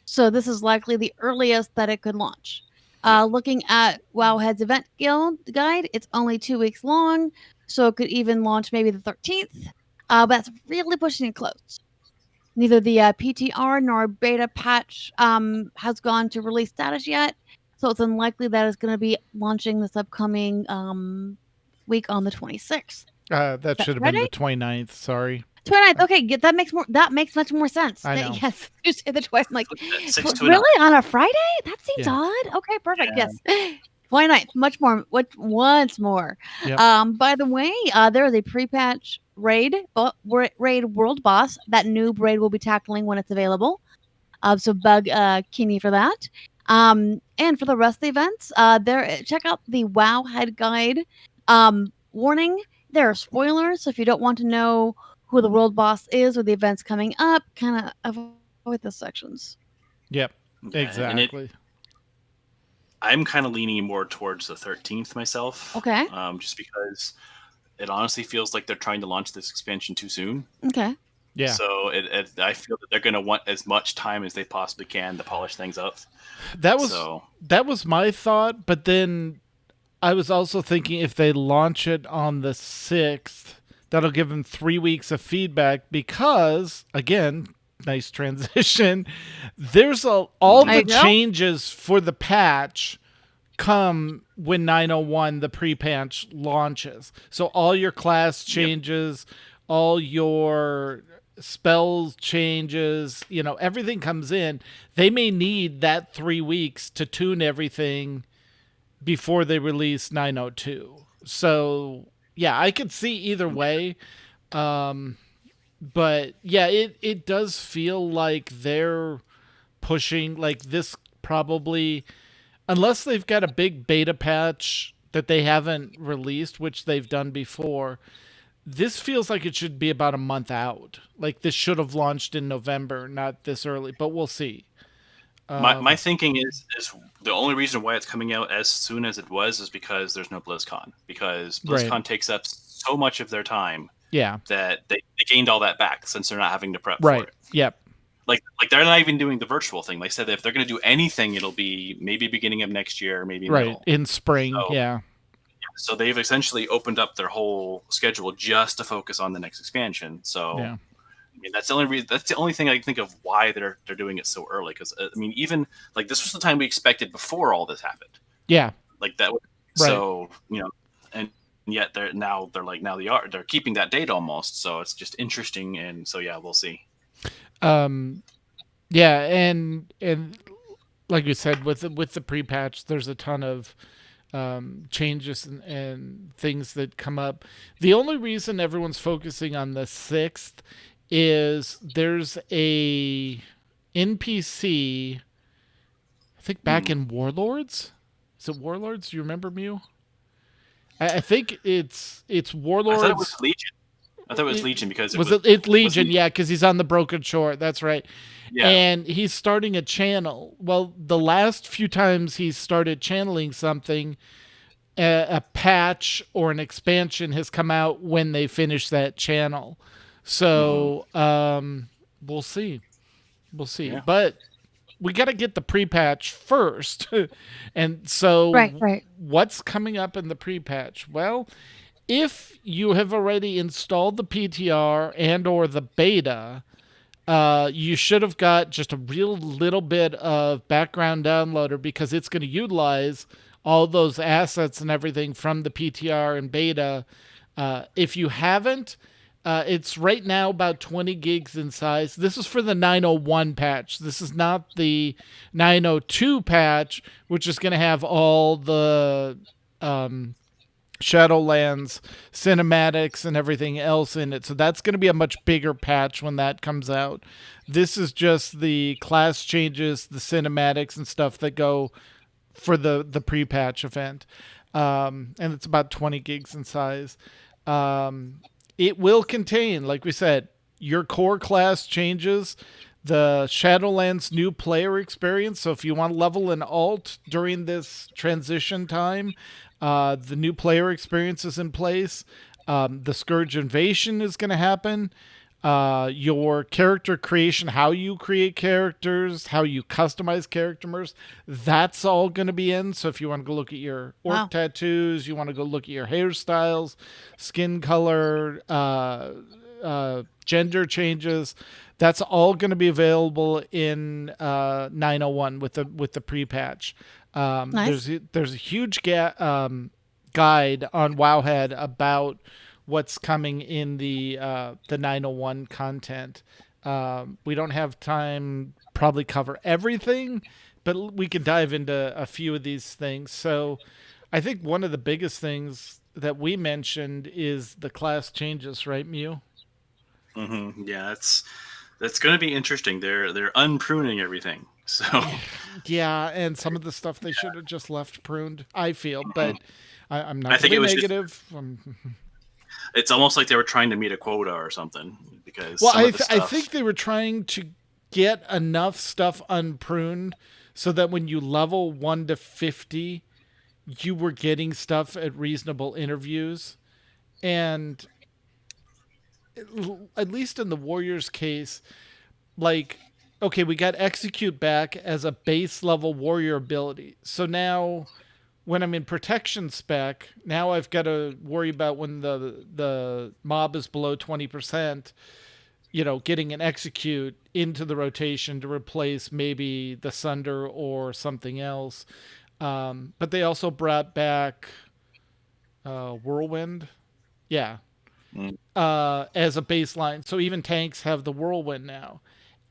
So this is likely the earliest that it could launch. Looking at Wowhead's event guide, it's only 2 weeks long, so it could even launch maybe the 13th. But that's really pushing it close. Neither the PTR nor beta patch has gone to release status yet, so it's unlikely that it's going to be launching this upcoming week on the 26th. That should have been the 29th. Sorry. 29th. Okay, that makes much more sense. I know. Yes, you say the twice. I'm like, 6 to really on a Friday? That seems Yeah. odd. Okay, perfect. Yeah. Yes. 29th. Much more. Once more. Yep. By the way, there is a pre-patch raid world boss that noob raid will be tackling when it's available. So bug Kini for that. And for the rest of the events, check out the Wowhead guide. Warning: there are spoilers, so if you don't want to know who the world boss is or the events coming up, kind of avoid the sections. Yep. Yeah, and Exactly. I'm kind of leaning more towards the 13th myself. Okay. Just because it honestly feels like they're trying to launch this expansion too soon. Okay. Yeah. So I feel that they're going to want as much time as they possibly can to polish things up. That was my thought, but then I was also thinking if they launch it on the 6th, that'll give them 3 weeks of feedback because, again, nice transition. There's all the changes for the patch come when 901, the pre-patch, launches. So all your class changes, all your spells changes, everything comes in. They may need that 3 weeks to tune everything before they release 902. So yeah, I could see either way. But yeah, it does feel like they're pushing like this probably, unless they've got a big beta patch that they haven't released, which they've done before. This feels like it should be about a month out. Like this should have launched in November, not this early, but we'll see. My thinking is the only reason why it's coming out as soon as it was is because there's no BlizzCon. Because BlizzCon takes up so much of their time. Yeah. That they gained all that back since they're not having to prep for it. Yep. Like they're not even doing the virtual thing. They said that if they're going to do anything, it'll be maybe beginning of next year, maybe middle. In spring. So they've essentially opened up their whole schedule just to focus on the next expansion. So yeah. I mean, that's the only reason. That's the only thing I can think of why they're doing it so early. Because I mean, even like this was the time we expected before all this happened. Yeah. Like that. Right. So and yet they're keeping that date almost. So it's just interesting. And so yeah, we'll see. Yeah, and like you said, with the pre-patch, there's a ton of changes and things that come up. The only reason everyone's focusing on the 6th is there's a NPC, I think back in Warlords. Is it Warlords? Do you remember, Mew? I think it's Warlords. I thought it was Legion. I thought it was Legion because it's Legion, yeah, because he's on the Broken Shore. That's right. Yeah. And he's starting a channel. Well, the last few times he's started channeling something, a patch or an expansion has come out when they finish that channel. So we'll see. We'll see. Yeah. But we got to get the pre-patch first. And so Right. what's coming up in the pre-patch? Well, if you have already installed the PTR and or the beta, you should have got just a real little bit of background downloader, because it's going to utilize all those assets and everything from the PTR and beta. If you haven't, it's right now about 20 gigs in size. This is for the 901 patch. This is not the 902 patch, which is going to have all the Shadowlands cinematics and everything else in it. So that's going to be a much bigger patch when that comes out. This is just the class changes, the cinematics and stuff that go for the pre-patch event. And it's about 20 gigs in size. It will contain, like we said, your core class changes, the Shadowlands new player experience. So if you want to level an alt during this transition time, the new player experience is in place. The Scourge Invasion is going to happen. Your character creation, how you create characters, how you customize characters, that's all going to be in. So if you want to go look at your orc tattoos, you want to go look at your hairstyles, skin color, gender changes, that's all going to be available in 901 with the pre-patch. Nice. There's a huge guide on Wowhead about what's coming in the 901 content. We don't have time probably cover everything, but we can dive into a few of these things. So I think one of the biggest things that we mentioned is the class changes, right, Mew? Mm-hmm. Yeah, that's going to be interesting. They're unpruning everything. So yeah, and some of the stuff they should have just left pruned, I feel, but I'm not I think being it was negative. it's almost like they were trying to meet a quota or something, because Well, some of the I stuff... think they were trying to get enough stuff unpruned so that when you level 1 to 50, you were getting stuff at reasonable interviews. And at least in the Warriors case, like, okay, we got Execute back as a base level warrior ability. So now when I'm in protection spec, now I've got to worry about when the mob is below 20%, getting an Execute into the rotation to replace maybe the Sunder or something else. But they also brought back Whirlwind. Yeah. As a baseline. So even tanks have the Whirlwind now.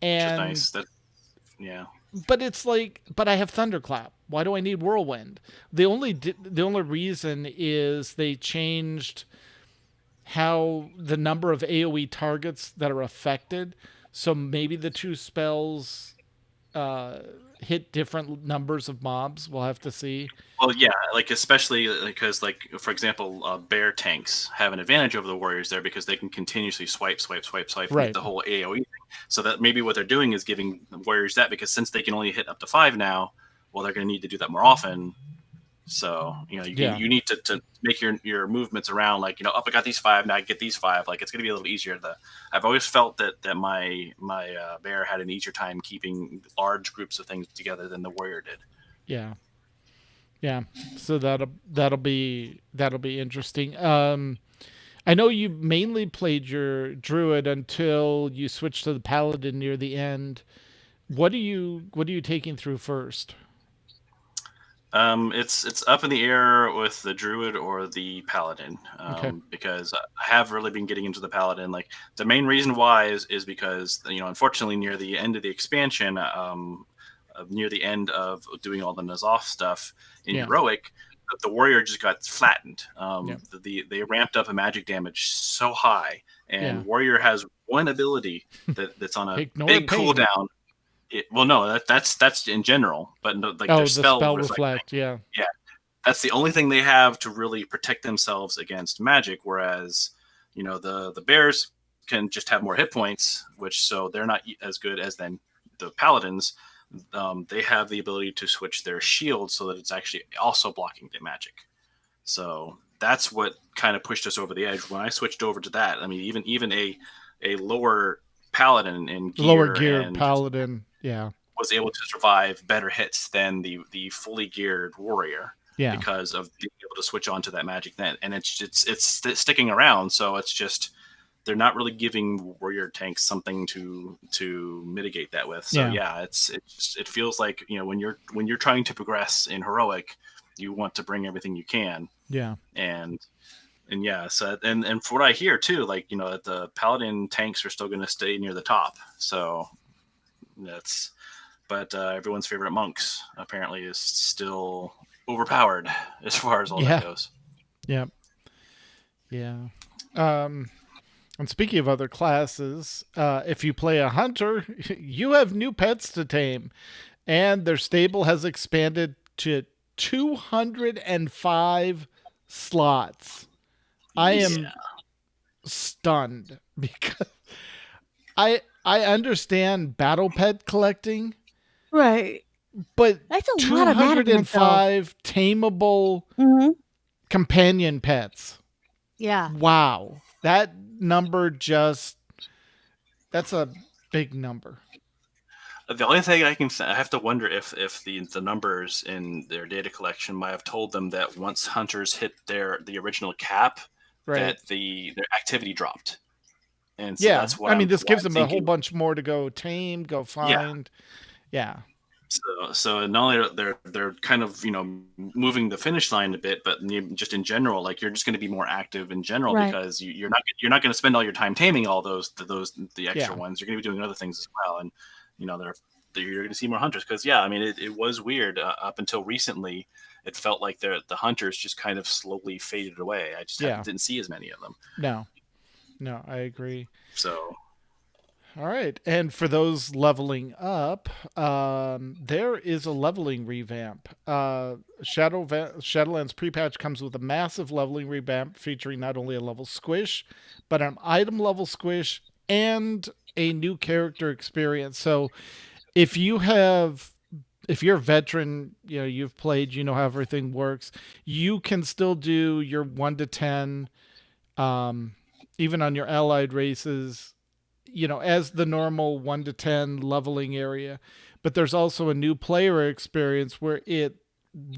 And which is nice. Yeah. But it's like, but I have Thunderclap. Why do I need Whirlwind? The only reason is they changed how the number of AoE targets that are affected. So maybe the two spells hit different numbers of mobs. We'll have to see. Well, yeah, like especially because, like, for example, bear tanks have an advantage over the warriors there because they can continuously swipe, and Right. get the whole AoE thing. So that maybe what they're doing is giving the warriors that, because since they can only hit up to 5 now, well, they're going to need to do that more often. So you need to make your movements around, like, up, I got these 5, now I get these 5. Like, it's going to be a little easier. I've always felt that my bear had an easier time keeping large groups of things together than the warrior did. Yeah, so that'll be interesting. I know you mainly played your druid until you switched to the paladin near the end. What are you taking through first? It's up in the air with the druid or the paladin, because I have really been getting into the paladin. Like, the main reason why is because unfortunately near the end of the expansion, near the end of doing all the Nazoth stuff in heroic, the warrior just got flattened. They ramped up a magic damage so high, and warrior has one ability that's on a big cooldown. That's in general, but their spell reflect. Yeah, that's the only thing they have to really protect themselves against magic. Whereas, the bears can just have more hit points, so they're not as good as then the paladins. They have the ability to switch their shield so that it's actually also blocking the magic. So that's what kind of pushed us over the edge. When I switched over to that, I mean, even a lower paladin in gear, lower gear paladin, was able to survive better hits than the fully geared warrior. Yeah. Because of being able to switch on to that magic net, and it's sticking around. So it's just they're not really giving warrior tanks something to mitigate that with. So it feels like when you're trying to progress in heroic, you want to bring everything you can. Yeah. And so and for what I hear too, like the paladin tanks are still going to stay near the top. So that's but everyone's favorite monks apparently is still overpowered as far as all that goes. Yeah. And speaking of other classes, if you play a hunter, you have new pets to tame, and their stable has expanded to 205 slots. I am stunned because I understand battle pet collecting, Right. but That's a lot of management, 205 tameable companion pets. Yeah. Wow. That number that's a big number. The only thing I have to wonder if the numbers in their data collection might have told them that once hunters hit the original cap, that their activity dropped. And so that's what this gives them a whole bunch more to go tame, go find. Yeah. So not only they're kind of moving the finish line a bit, but just in general, like you're just going to be more active in general because you're not going to spend all your time taming all the extra ones. You're going to be doing other things as well, and you're going to see more hunters because it was weird up until recently. It felt like the hunters just kind of slowly faded away. I just didn't see as many of them. No, I agree. So. All right, and for those leveling up, there is a leveling revamp. Shadowlands pre-patch comes with a massive leveling revamp featuring not only a level squish, but an item level squish and a new character experience. So if you're a veteran, you've played, how everything works, you can still do your 1 to 10, even on your allied races, as the normal 1 to 10 leveling area. But there's also a new player experience where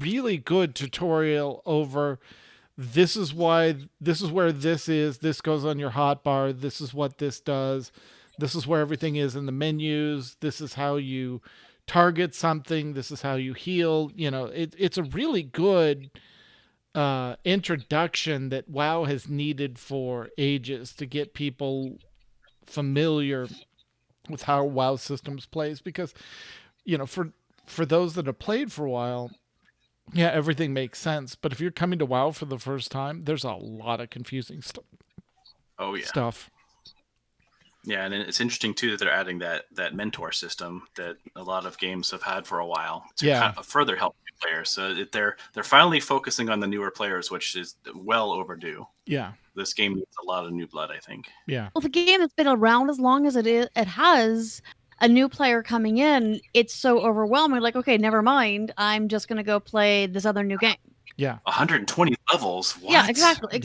really good tutorial over this is where this is, this goes on your hotbar, this is what this does, this is where everything is in the menus, this is how you target something, this is how you heal. It's a really good introduction that WoW has needed for ages to get people familiar with how WoW systems plays, because for those that have played for a while, everything makes sense, but if you're coming to WoW for the first time, there's a lot of confusing stuff. Yeah, and it's interesting too that they're adding that mentor system that a lot of games have had for a while to kind of further help new players. So they're finally focusing on the newer players, which is well overdue. Yeah, this game needs a lot of new blood, I think. Yeah. Well, the game that's been around as long as it has a new player coming in, it's so overwhelming. Like, okay, never mind. I'm just going to go play this other new game. Yeah. 120 levels. What? Yeah, exactly.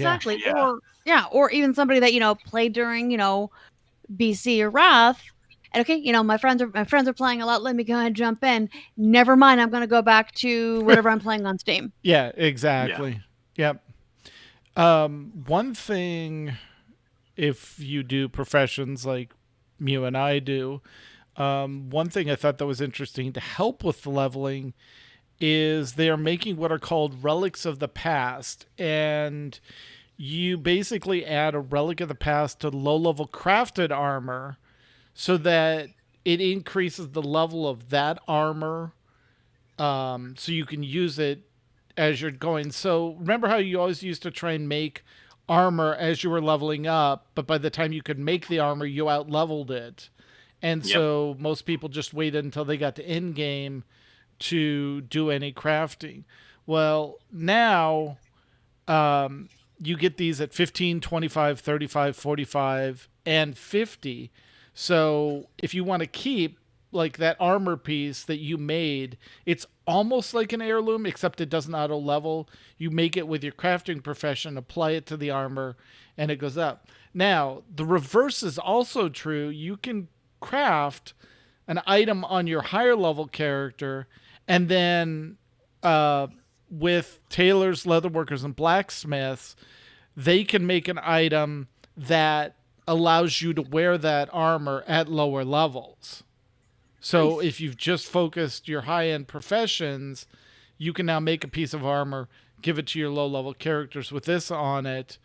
Yeah. Or even somebody that, played during, BC or Wrath. And okay, my friends are playing a lot. Let me go ahead and jump in. Never mind. I'm going to go back to whatever I'm playing on Steam. Yeah, exactly. Yeah. Yep. One thing, if you do professions like Mew and I do, one thing I thought that was interesting to help with the leveling is they are making what are called relics of the past, and you basically add a relic of the past to low-level crafted armor so that it increases the level of that armor, so you can use it as you're going. So remember how you always used to try and make armor as you were leveling up, but by the time you could make the armor, you out-leveled it. And so most people just waited until they got to end game to do any crafting. Well, now you get these at 15, 25, 35, 45, and 50. So if you want to keep like that armor piece that you made, it's almost like an heirloom, except it doesn't auto level. You make it with your crafting profession, apply it to the armor, and it goes up. Now, the reverse is also true. You can craft an item on your higher level character, and then with tailors, leatherworkers, and blacksmiths, they can make an item that allows you to wear that armor at lower levels. So Nice. if you've just focused your high-end professions, you can now make a piece of armor, give it to your low-level characters with this on it,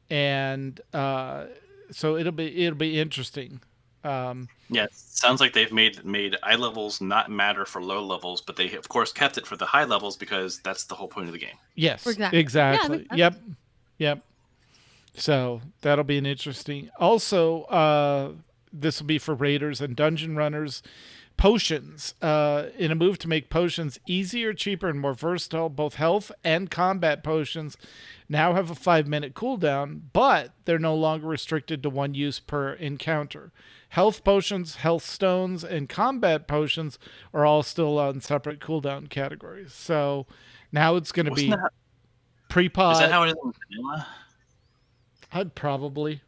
and so it'll be interesting. Yeah, it sounds like they've made eye levels not matter for low levels, but they of course kept it for the high levels because that's the whole point of the game. Yes, Exactly. exactly. Yeah, Yep. So that'll be an interesting. Also, this will be for raiders and dungeon runners. Potions. In a move to make potions easier, cheaper, and more versatile, both health and combat potions now have a 5-minute cooldown, but they're no longer restricted to one use per encounter. Health potions, health stones, and combat potions are all still on separate cooldown categories. So now it's going to be pre-pot. Is that how it is in vanilla? I'd probably.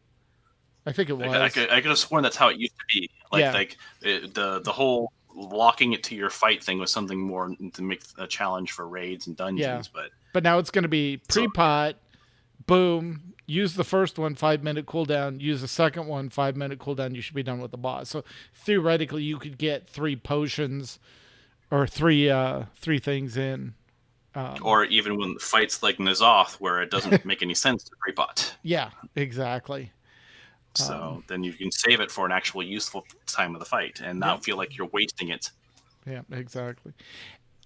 I think it was. I could have sworn that's how it used to be. The whole locking it to your fight thing was something more to make a challenge for raids and dungeons. But now it's going to be pre-pot, boom, use the first one, 5-minute cooldown, use the second one, 5-minute cooldown, you should be done with the boss. So theoretically, you could get 3 potions or three things in. Or even when fights like N'Zoth, where it doesn't make any sense to pre-pot. Yeah, exactly. So then you can save it for an actual useful time of the fight and not feel like you're wasting it. Yeah, exactly.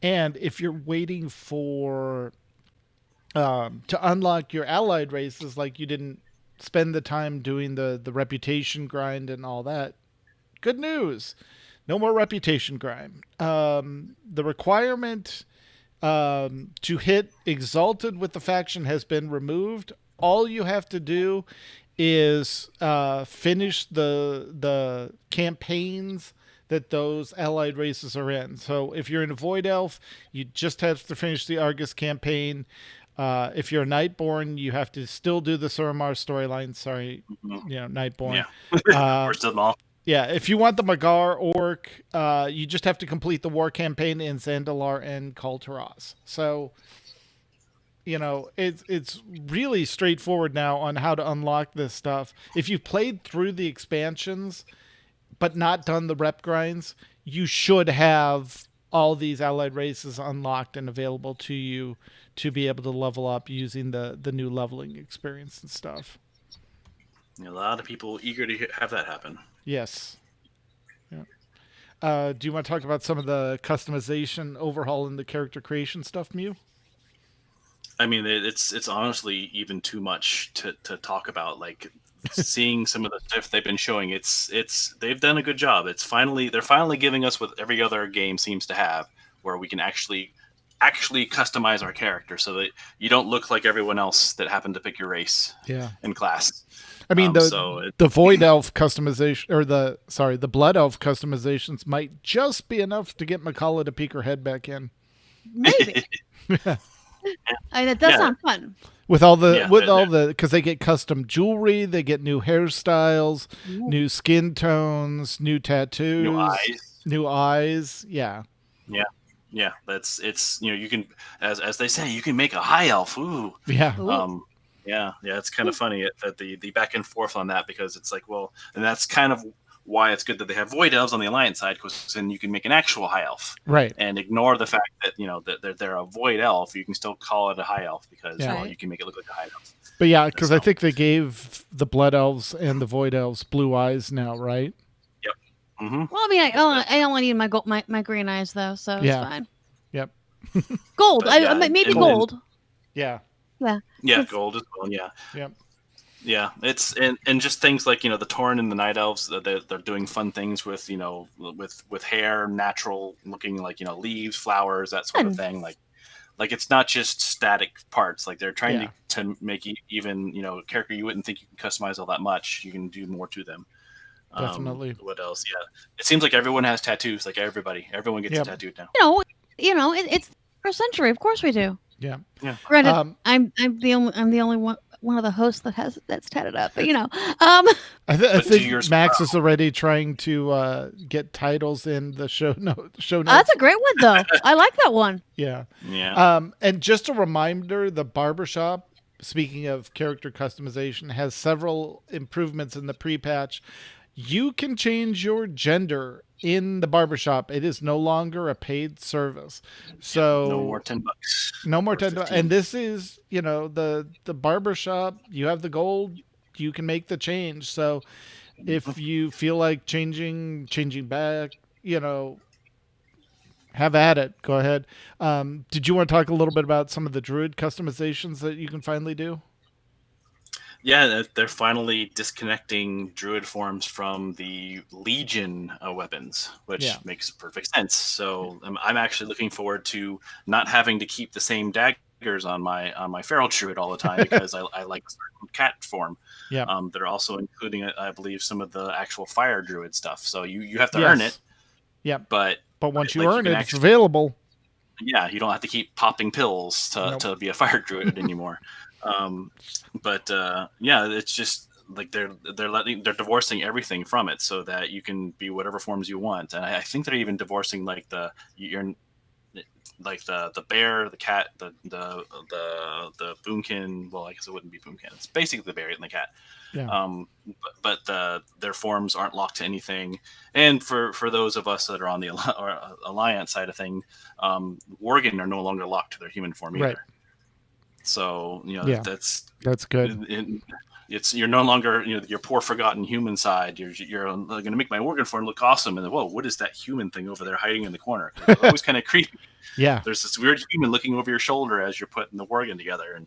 And if you're waiting for to unlock your allied races, like you didn't spend the time doing the reputation grind and all that, good news. No more reputation grind. The requirement to hit Exalted with the faction has been removed. All you have to do is finish the campaigns that those allied races are in. So if you're in a Void Elf, you just have to finish the Argus campaign. If you're a Nightborn, you have to still do the Suramar storyline. Sorry, Nightborn. Yeah. First of all. Yeah, if you want the Magar Orc, you just have to complete the war campaign in Zandalar and Kulturas. So, it's really straightforward now on how to unlock this stuff. If you've played through the expansions, but not done the rep grinds, you should have all these allied races unlocked and available to you to be able to level up using the new leveling experience and stuff. A lot of people eager to have that happen. Yes. Yeah. Do you want to talk about some of the customization, overhaul, and the character creation stuff, Mew? I mean, it's honestly even too much to talk about. Like seeing some of the stuff they've been showing, they've done a good job. They're finally giving us what every other game seems to have, where we can actually customize our character so that you don't look like everyone else that happened to pick your race and class. I mean, the Void Elf customization, or the Blood Elf customizations might just be enough to get Makala to peek her head back in. Maybe. I mean, that does sound fun. With all the, because they get custom jewelry, they get new hairstyles, new skin tones, new tattoos, new eyes. Yeah. You can, as they say, you can make a high elf. Ooh. Yeah. Yeah, it's kind of funny that the back and forth on that, because it's like, well, and that's kind of why it's good that they have Void Elves on the Alliance side, because then you can make an actual high elf, right? And ignore the fact that that they're a Void Elf. You can still call it a high elf because you can make it look like a high elf. But yeah, because I think they gave the Blood Elves and the Void Elves blue eyes now, right? Yep. Mm-hmm. Well, I mean, I only need my green eyes though, so it's fine. Yep. Gold. Maybe gold. Yeah. Yeah, gold as well. Yeah. Yep. Yeah, it's and just things like the Tauren and the Night Elves. They're doing fun things with with hair, natural looking, like leaves, flowers, that sort of thing. Like it's not just static parts. Like they're trying to make even a character you wouldn't think you can customize all that much. You can do more to them. Definitely. What else? Yeah, it seems like everyone has tattoos. Like everyone gets tattooed now. It's the first century. Of course we do. Yeah. Granted, I'm the only one. one of the hosts that's tatted up, but I But do think yours Max well. is already trying to get titles in the show notes. that's a great one though. I like that one. Yeah. Yeah. And just a reminder, the barbershop, speaking of character customization, has several improvements in the pre-patch. You can change your gender in the barbershop. It is no longer a paid service. So No more $10. no more Or 10. 15. And this is, the barbershop, you have the gold, you can make the change. So if you feel like changing back, have at it. Go ahead. Did you want to talk a little bit about some of the Druid customizations that you can finally do? Yeah, they're finally disconnecting Druid forms from the Legion weapons, which Yeah. makes perfect sense. So I'm actually looking forward to not having to keep the same daggers on my Feral Druid all the time because I like a certain cat form. Yeah. They're also including, I believe, some of the actual Fire Druid stuff. So you have to Yes. earn it, Yeah. but once you like, you earn can it, it's actually- available. yeah, you don't have to keep popping pills to be a Fire Druid anymore. Yeah, it's just like they're divorcing everything from it so that you can be whatever forms you want, and I think they're even divorcing like the bear, the cat, the boomkin. Well, I guess it wouldn't be boomkin. It's basically the bear and the cat. Yeah. But their forms aren't locked to anything. And for those of us that are on the Alliance side of thing, Worgen are no longer locked to their human form either. Right. So Yeah. that's good. You're no longer your poor forgotten human side. You're going to make my Worgen form look awesome, and whoa, what is that human thing over there hiding in the corner? It's always kind of creepy. Yeah. There's this weird human looking over your shoulder as you're putting the Worgen together, and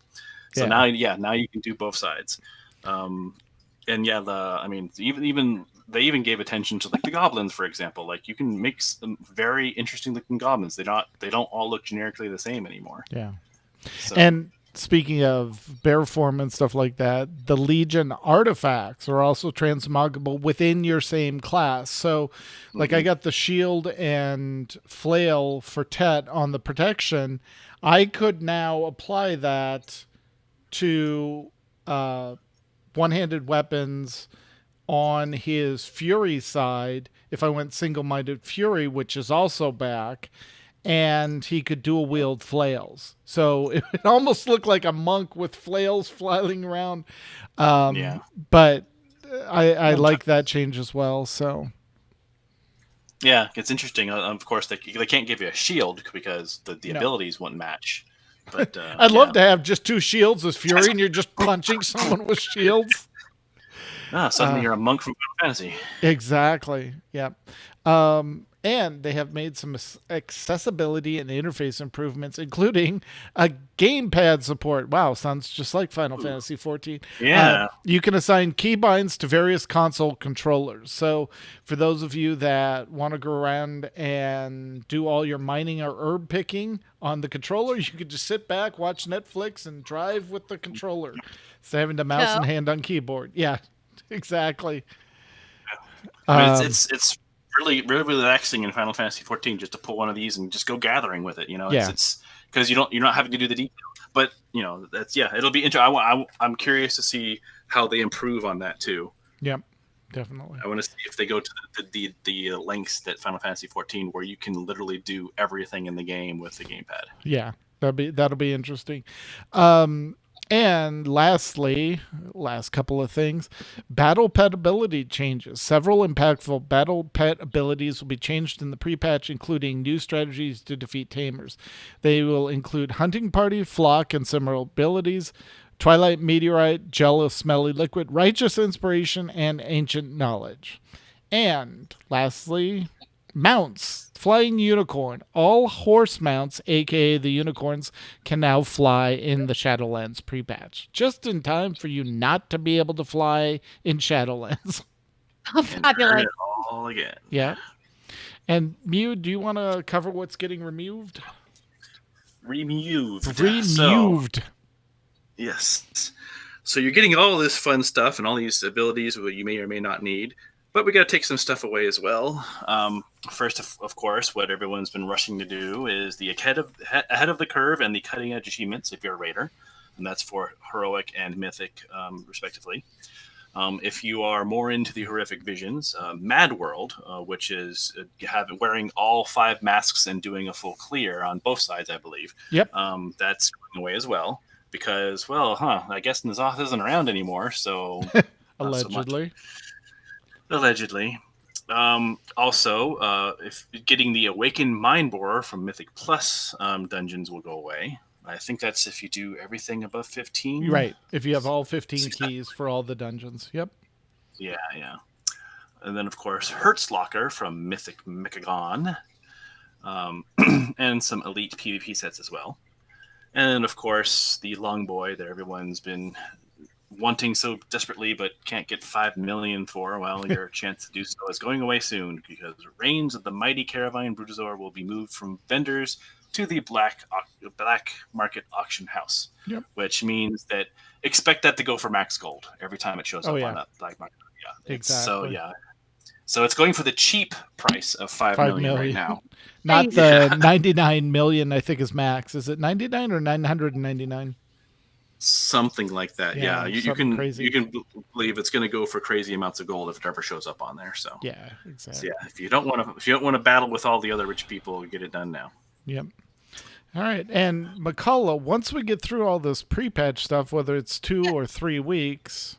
so Yeah. now you can do both sides. And yeah, even they even gave attention to like the goblins, for example. Like you can make some very interesting looking goblins. They don't all look generically the same anymore. Yeah. So, And speaking of bear form and stuff like that, the Legion artifacts are also transmoggable within your same class. So, like I got the shield and flail for Tet on the protection. I could now apply that to one-handed weapons on his Fury side if I went single-minded Fury, which is also back. And he could dual wield flails. So it almost looked like a monk with flails flying around. Yeah. But I like that change as well. So yeah, it's interesting. Of course, they can't give you a shield because the No. abilities won't match. But I'd love to have just two shields as Fury and you're just punching someone with shields. Suddenly you're a monk from Final Fantasy. Exactly. Yeah. And they have made some accessibility and interface improvements, including a gamepad support. Wow, sounds just like Final Fantasy 14. Yeah. You can assign keybinds to various console controllers. So for those of you that want to go around and do all your mining or herb picking on the controller, you could just sit back, watch Netflix, and drive with the controller. Instead of having the mouse and hand on keyboard. Yeah, exactly. I mean, it's really relaxing in Final Fantasy 14 just to pull one of these and just go gathering with it. It's because you're not having to do the detail. But it'll be interesting. I'm curious to see how they improve on that too. Yep, definitely. I want to see if they go to the lengths that Final Fantasy 14 where you can literally do everything in the game with the gamepad. Yeah, that'll be interesting. And lastly, last couple of things, battle pet ability changes. Several impactful battle pet abilities will be changed in the pre-patch, including new strategies to defeat tamers. They will include hunting party, flock, and similar abilities, Twilight Meteorite, Jealous Smelly Liquid, Righteous Inspiration, and Ancient Knowledge. And lastly, mounts. Flying Unicorn. All horse mounts, aka the unicorns, can now fly in the Shadowlands pre-patch. Just in time for you not to be able to fly in Shadowlands. Fabulous. All again. Yeah. And Mew, do you want to cover what's getting removed? Removed. Removed. Yes. So you're getting all this fun stuff and all these abilities that you may or may not need, but we got to take some stuff away as well. First, of course, what everyone's been rushing to do is the ahead of the curve and the cutting edge achievements if you're a raider. and that's for heroic and mythic, respectively. If you are more into the horrific visions, Mad World, which is wearing all 5 masks and doing a full clear on both sides, I believe. Yep. That's going away as well because, I guess N'Zoth isn't around anymore, so Allegedly. Allegedly. Also, if getting the Awakened Mind Borer from Mythic Plus dungeons will go away. I think that's if you do everything above 15. Right. If you have all 15 keys for all the dungeons. Yep. Yeah. And then, of course, Hertzlocker from Mythic Mechagon. And some elite PvP sets as well. And then, of course, the Long Boy that everyone's been wanting so desperately but can't get 5 million for. Well, your chance to do so is going away soon because Reigns of the Mighty Caravine Brutosaur will be moved from vendors to the black market auction house, which means that expect that to go for max gold every time it shows up on that black market. Yeah, exactly. So it's going for the cheap price of 5 million right now. Not the 99 million, I think is max. Is it 99 or 999? Something like that. Yeah, you can believe it's going to go for crazy amounts of gold if it ever shows up on there. So yeah, exactly. So, if you don't want to battle with all the other rich people, get it done now. Yep. All right, and McCullough, once we get through all this pre-patch stuff, whether it's 2 or 3 weeks,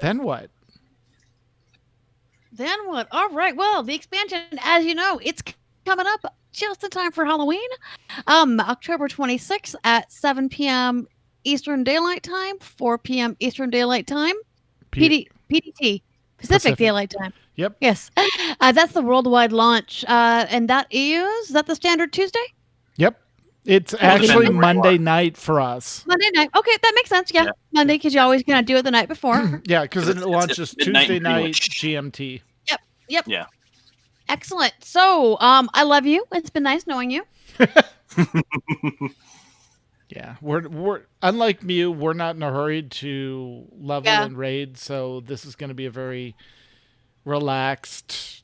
then what? Then what? All right. Well, the expansion, as you know, it's coming up just in time for Halloween. October 26th at 7 p.m. Eastern Daylight Time, 4 p.m. Eastern Daylight Time, PDT, Pacific Daylight Time. Yep. Yes. That's the worldwide launch. And is that the standard Tuesday? Yep. It's actually Monday night for us. Monday night. Okay, that makes sense. Yeah. Monday, because you always going to do it the night before. Yeah, because it launches Tuesday night GMT. Yep. Yeah. Excellent. So, I love you. It's been nice knowing you. Yeah, we're unlike Mew. We're not in a hurry to level and raid, so this is going to be a very relaxed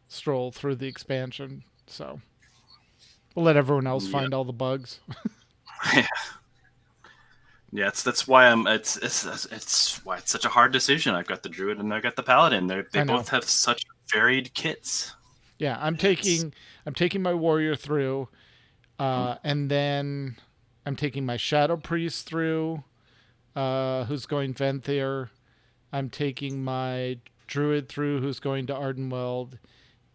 stroll through the expansion. So we'll let everyone else find all the bugs. Yeah, that's why it's why it's such a hard decision. I've got the Druid and I've got the Paladin. They both have such varied kits. Yeah, I'm taking my Warrior through, and then I'm taking my Shadow Priest through, who's going Venthyr. I'm taking my Druid through, who's going to Ardenweld,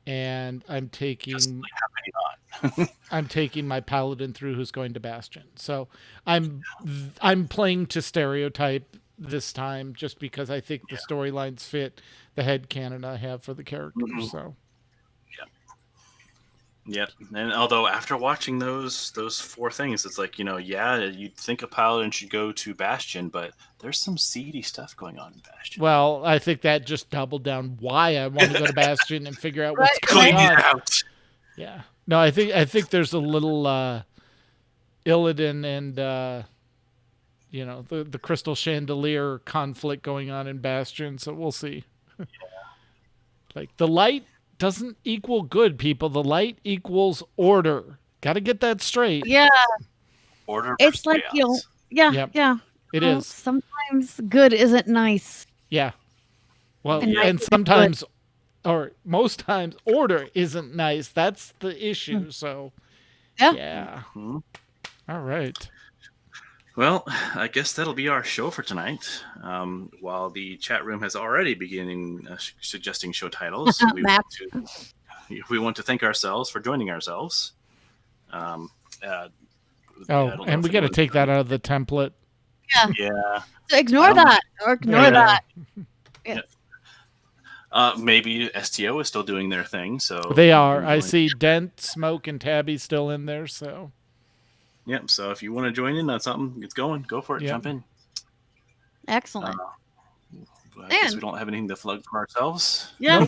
and I'm taking I'm taking my Paladin through, who's going to Bastion. So I'm playing to stereotype this time, just because I think the storylines fit the headcanon I have for the characters. So. Yep. And although after watching those 4 things, it's like, you'd think a Paladin should go to Bastion, but there's some seedy stuff going on in Bastion. Well, I think that just doubled down why I want to go to Bastion and figure out what's going on. Yeah. No, I think there's a little Illidan and the Crystal Chandelier conflict going on in Bastion, so we'll see. Like the light doesn't equal good, people. The light equals order. Got to get that straight. Yeah. Order. It's like Yep. It is. Sometimes good isn't nice. Yeah. Well, and sometimes, or most times, order isn't nice. That's the issue. So, yeah. Mm-hmm. All right. Well, I guess that'll be our show for tonight. While the chat room has already beginning suggesting show titles, we want to thank ourselves for joining ourselves. And we got to take that out of the template. Yeah. So ignore that. Yes. Maybe STO is still doing their thing, so they are. I see Dent, Smoke, and Tabby still in there. So. Yep. So if you want to join in on something, it's going. Go for it. Jump in. Excellent. I guess we don't have anything to plug for ourselves. Yeah.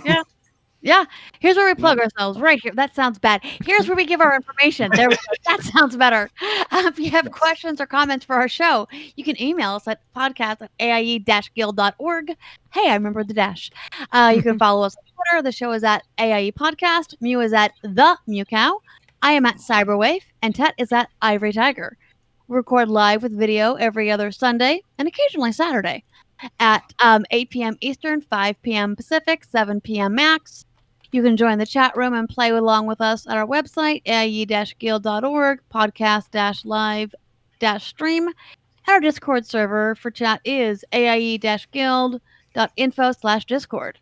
Here's where we plug ourselves. Right here. That sounds bad. Here's where we give our information. There we go. That sounds better. If you have questions or comments for our show, you can email us at podcast@aie-guild.org. Hey, I remember the dash. You can follow us on Twitter. The show is at AIE Podcast. Mew is at The Mew Cow. I am at Cyberwave, and Tet is at Ivory Tiger. record live with video every other Sunday and occasionally Saturday at 8 p.m. Eastern, 5 p.m. Pacific, 7 p.m. Max. You can join the chat room and play along with us at our website, AIE-guild.org, podcast-live-stream. And our Discord server for chat is AIE-guild.info/Discord.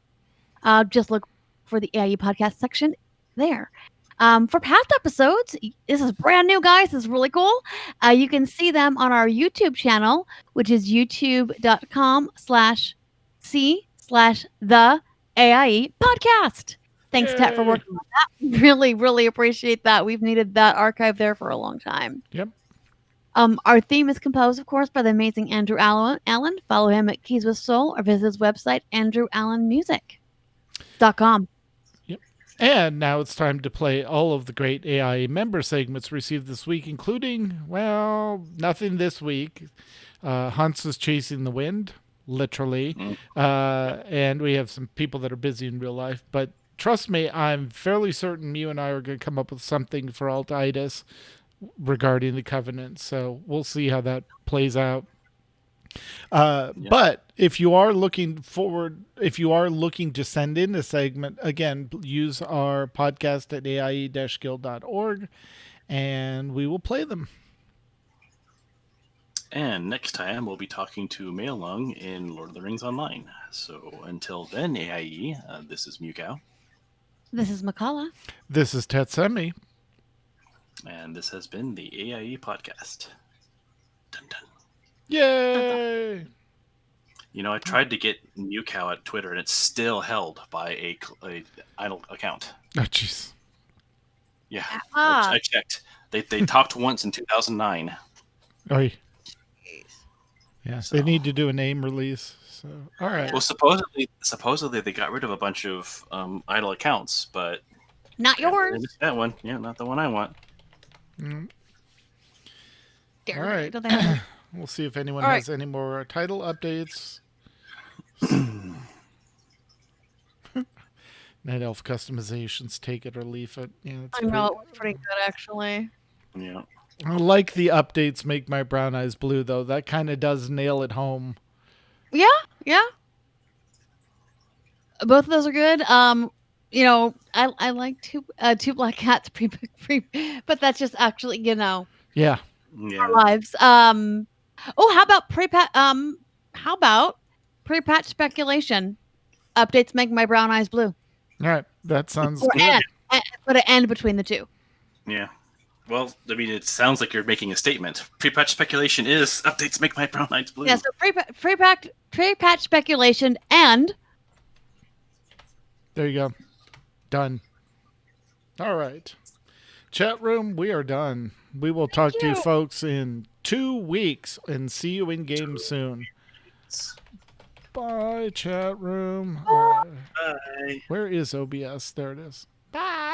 Just look for the AIE podcast section there. For past episodes, this is brand new, guys. This is really cool. You can see them on our YouTube channel, which is youtube.com/c/the AIE podcast. Thanks, Tet, for Yay. working on that. Really, really appreciate that. We've needed that archive there for a long time. Yep. Our theme is composed, of course, by the amazing Andrew Allen. Follow him at Keys with Soul or visit his website, andrewallenmusic.com. And now it's time to play all of the great AI member segments received this week, including, well, nothing this week. Hans is chasing the wind, literally. And we have some people that are busy in real life. But trust me, I'm fairly certain you and I are going to come up with something for Altitis regarding the Covenant. So we'll see how that plays out. But if you are looking to send in a segment, again, use our podcast at AIE-guild.org and we will play them. And next time we'll be talking to Maelung in Lord of the Rings Online. So until then, AIE, this is Mewcow. This is Makala. This is Tetsemi. And this has been the AIE Podcast. Dun dun. Yay! You know, I tried to get Mewcow at Twitter, and it's still held by a idle account. Oh, jeez. Yeah, Ah. I checked. They talked once in 2009. Oh, yeah. So- They need to do a name release. So, all right. Well, supposedly they got rid of a bunch of idle accounts, but Not yours. that one, yeah, not the one I want. Mm, Dare all they? right. Do they have- We'll see if anyone All right. has any more title updates. Night Elf Customizations, take it or leave it. Yeah, it's I know, it was pretty good, actually. Yeah. I like the updates make my brown eyes blue, though. That kind of does nail it home. Yeah. Both of those are good. You know, I like two black cats but that's just actually, you know, Yeah. Yeah. lives. How about pre-patch speculation? Updates make my brown eyes blue. All right. That sounds Or good. put an end between the two. Yeah. Well, I mean, it sounds like you're making a statement. Pre-patch speculation is updates make my brown eyes blue. Yeah, so pre-patch speculation and There you go. Done. All right. Chat room, we are done. We will talk to you you. folks in 2 weeks and see you in game soon. Bye, chat room. Bye. Where is OBS? There it is. Bye.